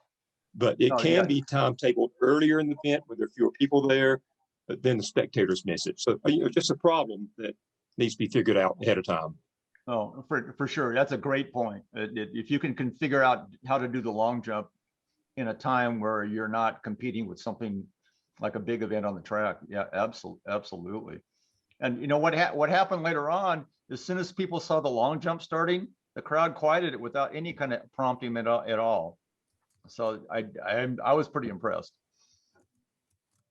But it can be timetabled earlier in the event when there are fewer people there, but then the spectators miss it. So, just a problem that needs to be figured out ahead of time. Oh, for sure. That's a great point. If you can figure out how to do the long jump in a time where you're not competing with something like a big event on the track. Yeah, absolutely. And what happened later on, as soon as people saw the long jump starting, the crowd quieted it without any kind of prompting at all. So I was pretty impressed.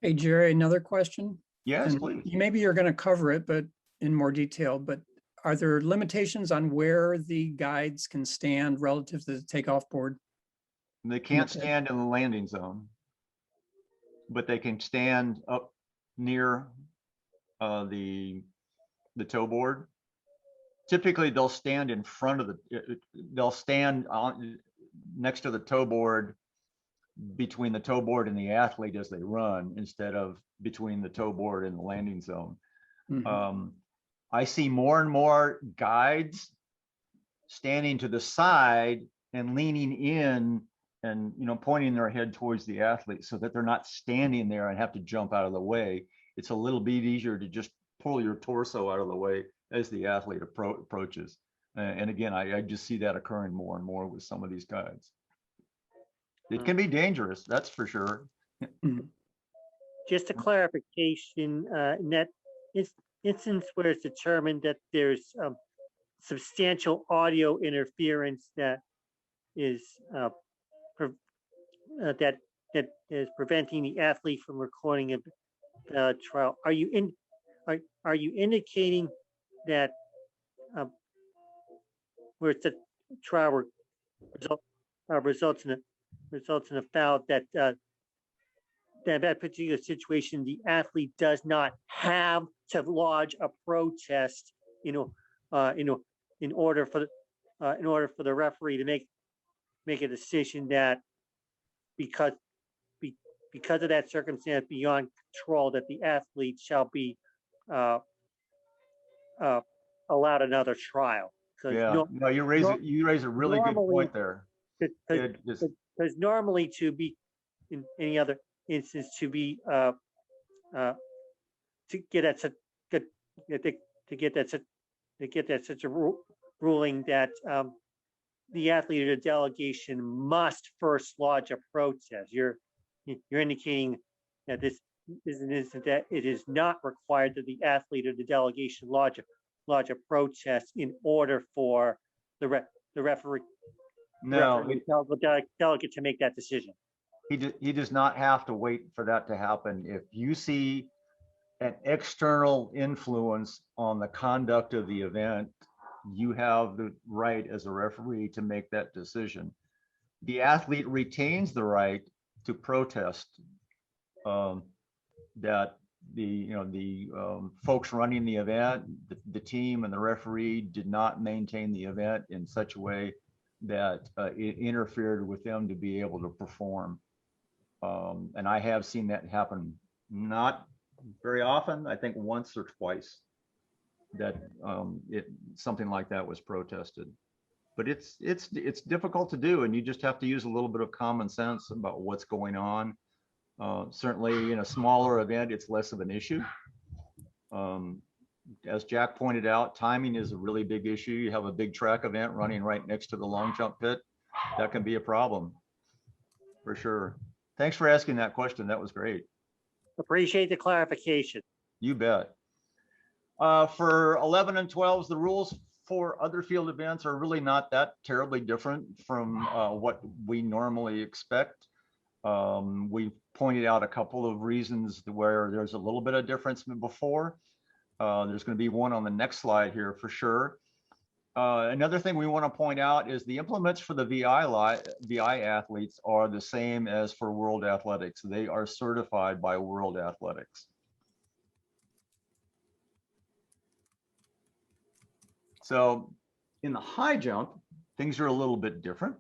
Hey, Jerry, another question? Yes, And please. maybe you're going to cover it, but in more detail, but are there limitations on where the guides can stand relative to the takeoff board? They can't stand in the landing zone, but they can stand up near the toe board. Typically, they'll stand in front of they'll stand on next to the toe board, between the toe board and the athlete as they run, instead of between the toe board and the landing zone. Mm-hmm. I see more and more guides standing to the side and leaning in and pointing their head towards the athlete so that they're not standing there and have to jump out of the way. It's a little bit easier to just pull your torso out of the way as the athlete approaches. And again, I just see that occurring more and more with some of these guides. It can be dangerous, that's for sure. Just a clarification, in that instance where it's determined that there's substantial audio interference that is that is preventing the athlete from recording a trial. Are you indicating that where it's a trial results in a foul, that that particular situation, the athlete does not have to lodge a protest, in order for the referee to make a decision that because of that circumstance beyond control, that the athlete shall be allowed another trial. Yeah, no, you raise a really good point there. Because normally, to be in any other instance, to be to get such a ruling that the athlete or the delegation must first lodge a protest. You're indicating that this is an instance that it is not required that the athlete or the delegation lodge a protest in order for the referee. No, delegate to make that decision. He does not have to wait for that to happen. If you see an external influence on the conduct of the event, you have the right as a referee to make that decision. The athlete retains the right to protest that the folks running the event, the team and the referee did not maintain the event in such a way that it interfered with them to be able to perform. And I have seen that happen, not very often, I think once or twice, that something like that was protested. But it's difficult to do, and you just have to use a little bit of common sense about what's going on. Certainly in a smaller event, it's less of an issue. as Jack pointed out, timing is a really big issue. You have a big track event running right next to the long jump pit. That can be a problem for sure. Thanks for asking that question. That was great. Appreciate the clarification. You bet. For 11 and 12s, the rules for other field events are really not that terribly different from what we normally expect. We pointed out a couple of reasons where there's a little bit of difference than before. There's going to be one on the next slide here for sure. Another thing we want to point out is the implements for the VI athletes are the same as for World Athletics. They are certified by World Athletics. So in the high jump, things are a little bit different,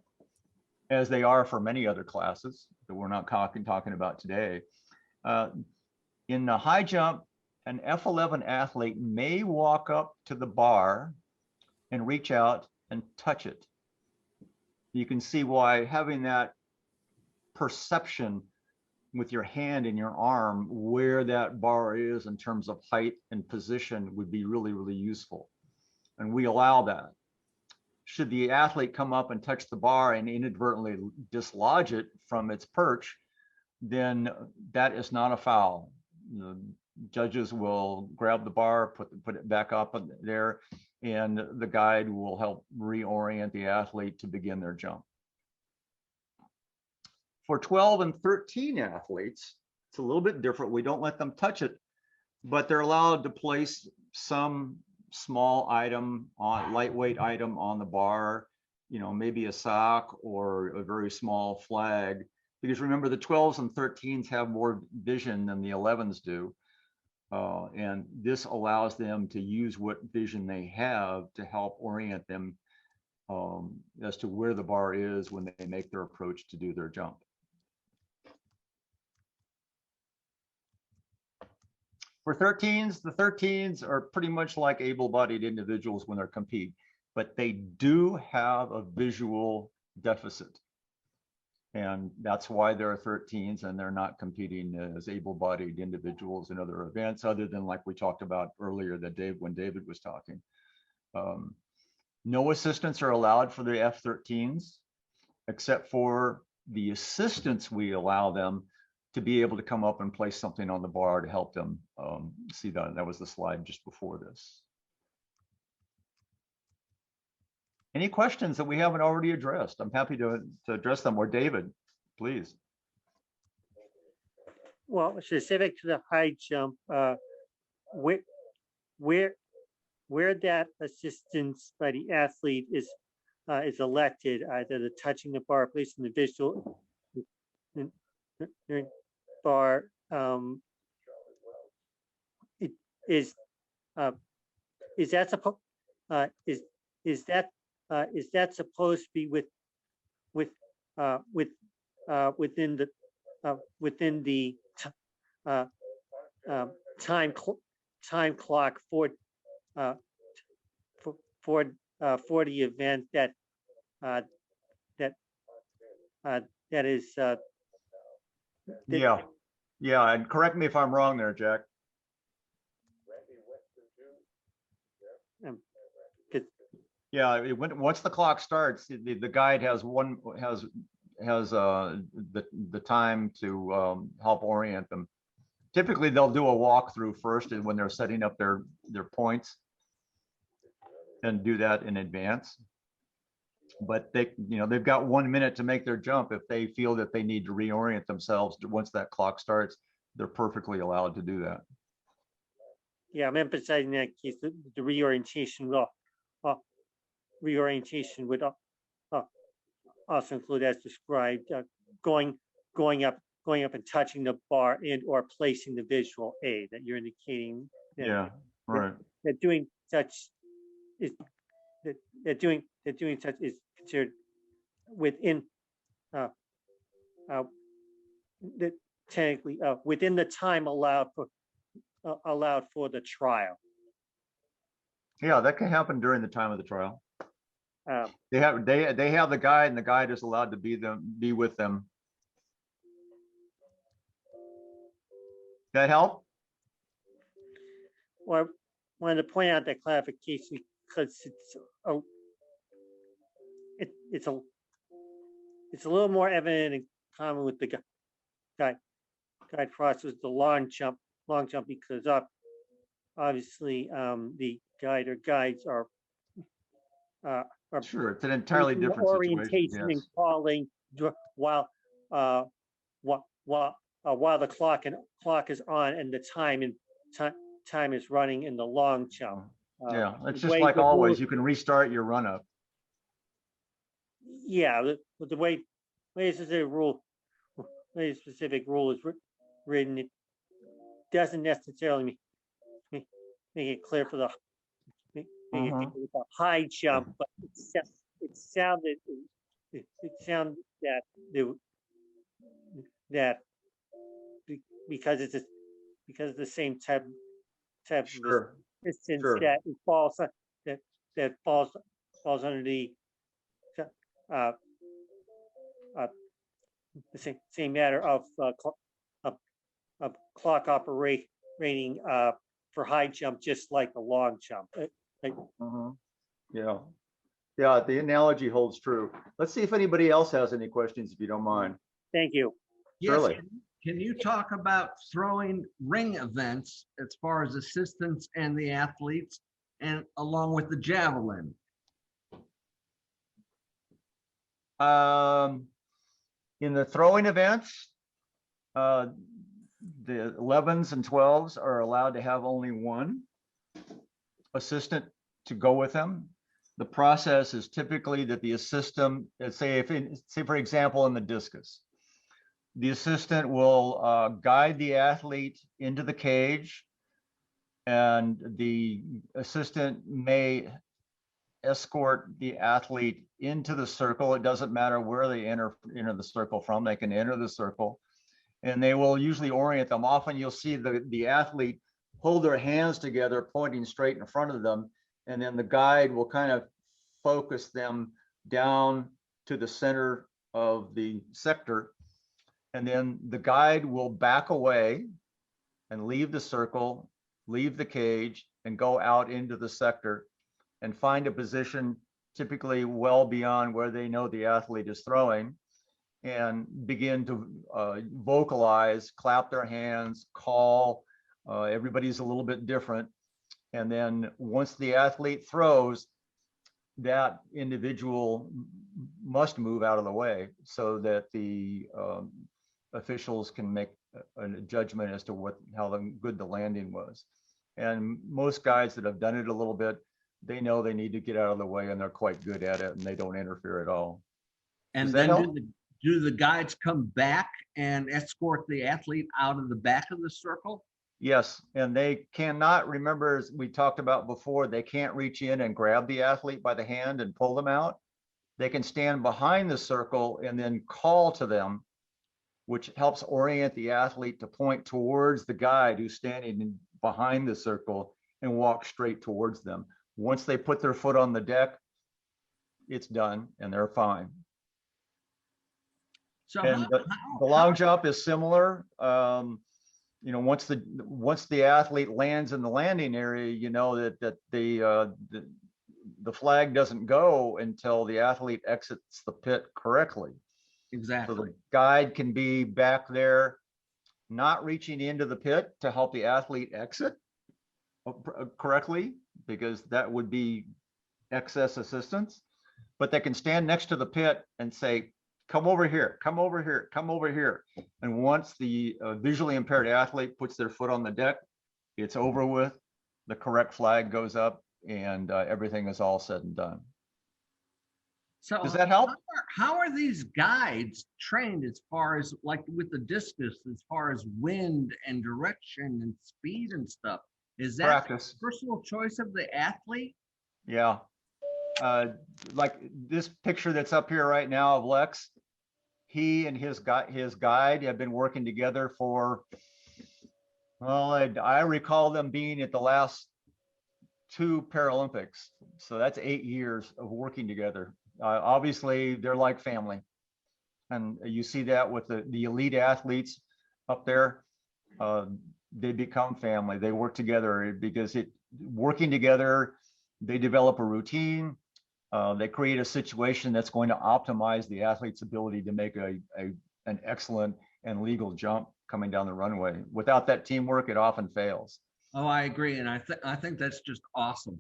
as they are for many other classes that we're not talking about today. In the high jump, an F11 athlete may walk up to the bar and reach out and touch it. You can see why having that perception with your hand and your arm where that bar is in terms of height and position would be really, really useful. And we allow that. Should the athlete come up and touch the bar and inadvertently dislodge it from its perch, then that is not a foul. The judges will grab the bar, put it back up there, and the guide will help reorient the athlete to begin their jump. For 12 and 13 athletes, it's a little bit different. We don't let them touch it, but they're allowed to place some small item on, lightweight item on the bar, you know, maybe a sock or a very small flag, because remember the 12s and 13s have more vision than the 11s do. And this allows them to use what vision they have to help orient them as to where the bar is when they make their approach to do their jump. For 13s, the 13s are pretty much like able-bodied individuals when they're competing, but they do have a visual deficit. And that's why there are 13s and they're not competing as able-bodied individuals in other events, other than like we talked about earlier that when David was talking. No assistants are allowed for the F13s, except for the assistants we allow them to be able to come up and place something on the bar to help them see that. That was the slide just before this. Any questions that we haven't already addressed? I'm happy to address them. Or David, please. Well, specific to the high jump, where that assistance by the athlete is elected, either the touching the bar, placing the visual bar, is that supposed to be within the time clock for the event that is yeah, and correct me if I'm wrong there, Jack. Yeah, once the clock starts, the guide has the time to help orient them. Typically, they'll do a walkthrough first when they're setting up their points, and do that in advance. But they've got 1 minute to make their jump. If they feel that they need to reorient themselves once that clock starts, they're perfectly allowed to do that. Yeah, I'm emphasizing that case. The reorientation would also include, as described, going up and touching the bar and or placing the visual aid that you're indicating. Yeah, right. That doing such is considered within technically within the time allowed for the trial. Yeah, that can happen during the time of the trial. They have the guide, and the guide is allowed to be with them. That help? Well, wanted to point out that clarification because it's a little more evident in common with the guide process, the long jump because obviously the guide or guides are Sure, it's an entirely making different situation. orientation and Yes. calling while the clock is on and the time is running in the long jump. Yeah, it's the just way like the always. rules- You can restart your run up. Yeah, the way a specific rule is written, it doesn't necessarily make it clear for the make it clear with a high jump, but it sounded that because it's the same type of Sure. distance Sure. that it falls that falls under the same matter of clock operating for high jump, just like the long jump. Yeah. Yeah, the analogy holds true. Let's see if anybody else has any questions, if you don't mind. Thank you. Yes, Surely. can you talk about throwing ring events as far as assistants and the athletes and along with the javelin? In the throwing events, the 11s and 12s are allowed to have only one assistant to go with them. The process is typically that the assistant, say for example, in the discus, the assistant will guide the athlete into the cage, and the assistant may escort the athlete into the circle. It doesn't matter where they enter the circle from. They can enter the circle, and they will usually orient them. Often you'll see the athlete hold their hands together, pointing straight in front of them, and then the guide will kind of focus them down to the center of the sector. And then the guide will back away and leave the circle, leave the cage, and go out into the sector and find a position typically well beyond where they know the athlete is throwing, and begin to vocalize, clap their hands, call. Everybody's a little bit different. And then once the athlete throws, that individual must move out of the way so that the officials can make a judgment as to how good the landing was. And most guys that have done it a little bit, they know they need to get out of the way, and they're quite good at it, and they don't interfere at all. And Does that then help? do the guides come back and escort the athlete out of the back of the circle? Yes, and they cannot, remember, as we talked about before, they can't reach in and grab the athlete by the hand and pull them out. They can stand behind the circle and then call to them, which helps orient the athlete to point towards the guide who's standing behind the circle and walk straight towards them. Once they put their foot on the deck, it's done and they're fine. So And the long jump is similar. Once the athlete lands in the landing area, you know that the flag doesn't go until the athlete exits the pit correctly. Exactly. So the guide can be back there, not reaching into the pit to help the athlete exit correctly, because that would be excess assistance. But they can stand next to the pit and say, come over here, come over here, come over here. And once the visually impaired athlete puts their foot on the deck, it's over with, the correct flag goes up, and everything is all said and done. So does that help? How are these guides trained as far as, like with the discus, as far as wind and direction and speed and stuff? Is that Practice. Personal choice of the athlete? Yeah. Like this picture that's up here right now of Lex, he and his guide have been working together for, well, I recall them being at the last 2 Paralympics. So that's 8 years of working together. Obviously, they're like family. And you see that with the elite athletes up there. They become family. They work together because working together, they develop a routine. They create a situation that's going to optimize the athlete's ability to make an excellent and legal jump coming down the runway. Without that teamwork, it often fails. Oh, I agree. And I think that's just awesome.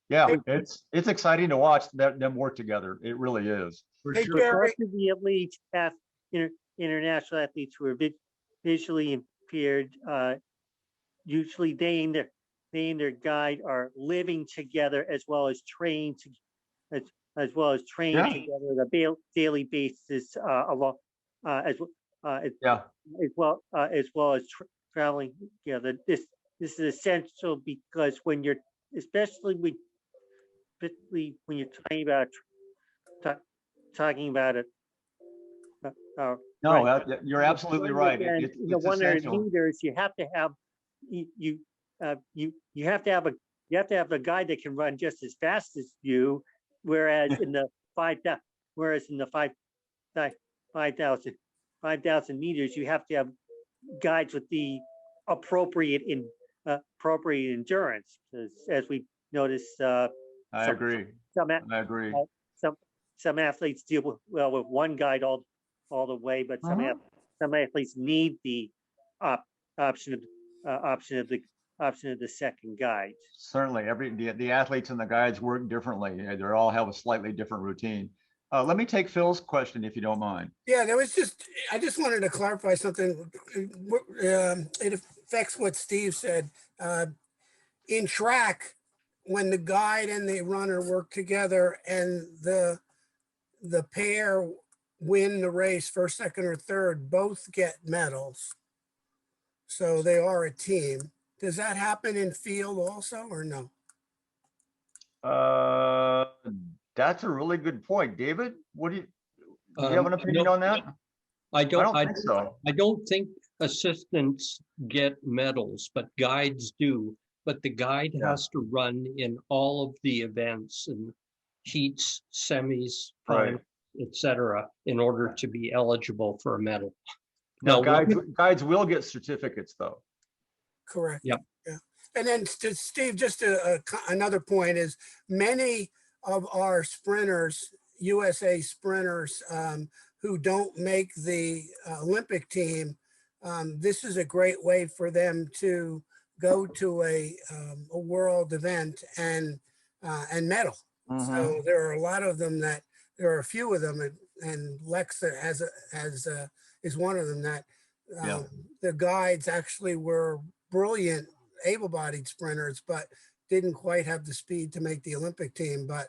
Yeah, it's exciting to watch them work together. It really is. For Hey, sure. Gary. Most of the elite international athletes who are visually impaired, usually they and their guide are living together as well as trained as well as trained Yeah. together on a daily basis, along as Yeah. as well as traveling together. This is essential because when you're especially when you're talking about it. No, Right. you're absolutely right. It's The 100 essential. meters, you have to have you have to have a guy that can run just as fast as you, whereas in the 5,000 meters, you have to have guides with the appropriate endurance. As we noticed, I agree. I agree. Some athletes deal well with one guide all the way, but some athletes need the option of the second guide. Certainly, the athletes and the guides work differently. They all have a slightly different routine. Let me take Phil's question if you don't mind. Yeah, I just wanted to clarify something. It affects what Steve said. In track, when the guide and the runner work together and the pair win the race, first, second, or third, both get medals. So they are a team. Does that happen in field also or no? That's a really good point. David, do you have an opinion on that? I don't think so. I don't think assistants get medals, but guides do. But the guide has to run in all of the events and heats, semis, Right, etc., in order to be eligible for a medal. Now, Now, guides will get certificates, though. Correct. Yeah. Yeah. And then Steve, just another point is many of our sprinters, USA sprinters, who don't make the Olympic team, this is a great way for them to go to a world event and medal. So there are a lot of them there are a few of them, and Lex is one of them that the guides actually were brilliant, able-bodied sprinters, but didn't quite have the speed to make the Olympic team, but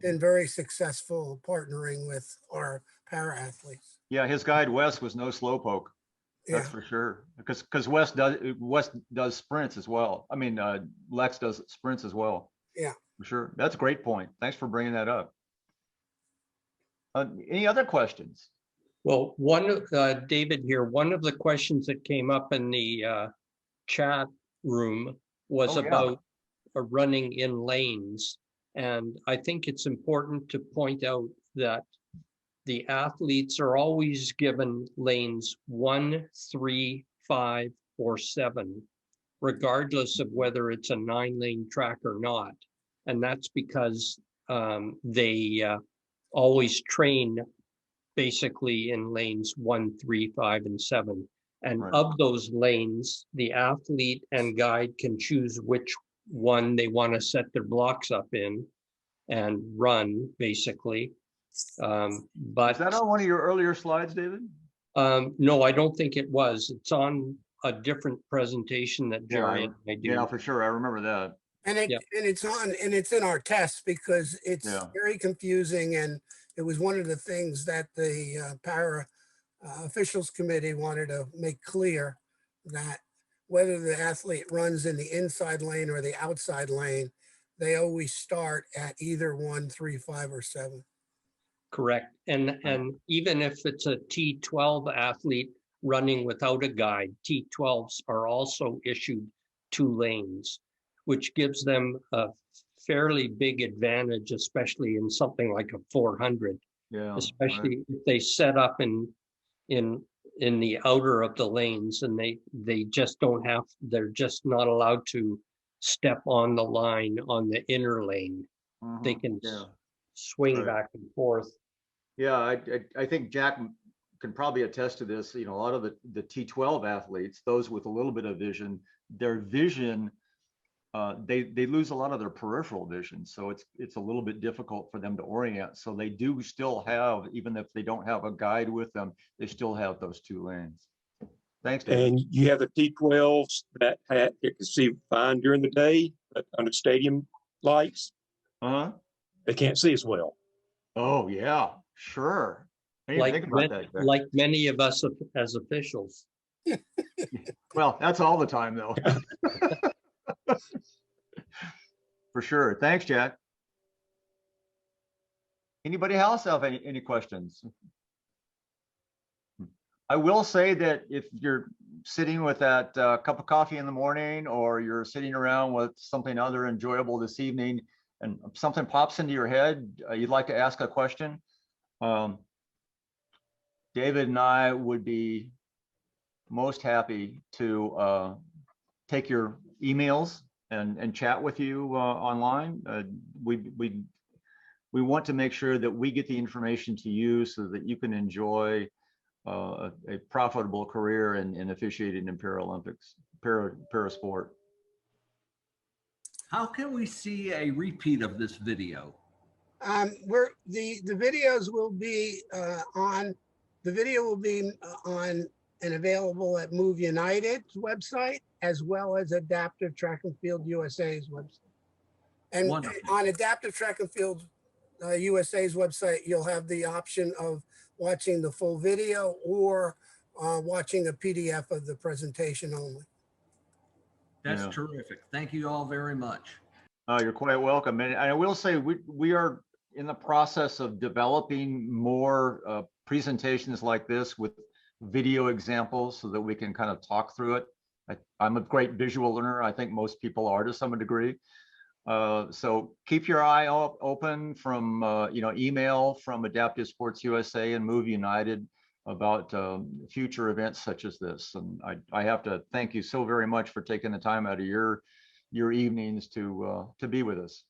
been very successful partnering with our para athletes. Yeah, his guide Wes was no slowpoke. That's for sure. Because Wes does sprints as well. I mean, Lex does sprints as well. Yeah, for sure. That's a great point. Thanks for bringing that up. Any other questions? well, David here, one of the questions that came up in the chat room was about running in lanes. And I think it's important to point out that the athletes are always given lanes 1, 3, 5, or 7, regardless of whether it's a 9-lane track or not. And that's because they always train basically in lanes 1, 3, 5, and 7. And of those lanes, the athlete and guide can choose which one they want to set their blocks up in and run, basically. But is that on one of your earlier slides, David? No, I don't think it was. It's on a different presentation that Jerry and I do. Yeah, for sure. I remember that. And it's in our test because it's very confusing, and it was one of the things that the para officials committee wanted to make clear, that whether the athlete runs in the inside lane or the outside lane, they always start at either 1, 3, 5, or 7. Correct. And even if it's a T12 athlete running without a guide, T12s are also issued 2 lanes, which gives them a fairly big advantage, especially in something like a 400. Yeah. Especially if they set up in the outer of the lanes, and they just don't have, they're just not allowed to step on the line on the inner lane. They can Yeah. swing Right. back and forth. Yeah, I think Jack can probably attest to this. You know, a lot of the T12 athletes, those with a little bit of vision, their vision, they lose a lot of their peripheral vision. So it's a little bit difficult for them to orient. So they do still have, even if they don't have a guide with them, they still have those two lanes. Thanks, David. And you have the T12s that you can see fine during the day, but under stadium lights, they can't see as well. Oh yeah, sure. I didn't think about that. Jack. Like many of us as officials. Well, that's all the time though. For sure. Thanks, Jack. Anybody else have any questions? I will say that if you're sitting with that cup of coffee in the morning, or you're sitting around with something other enjoyable this evening, and something pops into your head, you'd like to ask a question, David and I would be most happy to take your emails and chat with you online. We want to make sure that we get the information to you so that you can enjoy a profitable career in officiating in Paralympics, parasport. How can we see a repeat of this video? Where the videos will be on, the video will be on and available at Move United's website, as well as Adaptive Track and Field USA's website. And Wonderful. on Adaptive Track and Field USA's website, you'll have the option of watching the full video or watching a PDF of the presentation only. That's terrific. Thank you all very much. You're quite welcome. And I will say we are in the process of developing more presentations like this with video examples so that we can kind of talk through it. I'm a great visual learner. I think most people are to some degree. So keep your eye open from email from Adaptive Sports USA and Move United about future events such as this. And I have to thank you so very much for taking the time out of your evenings to be with us.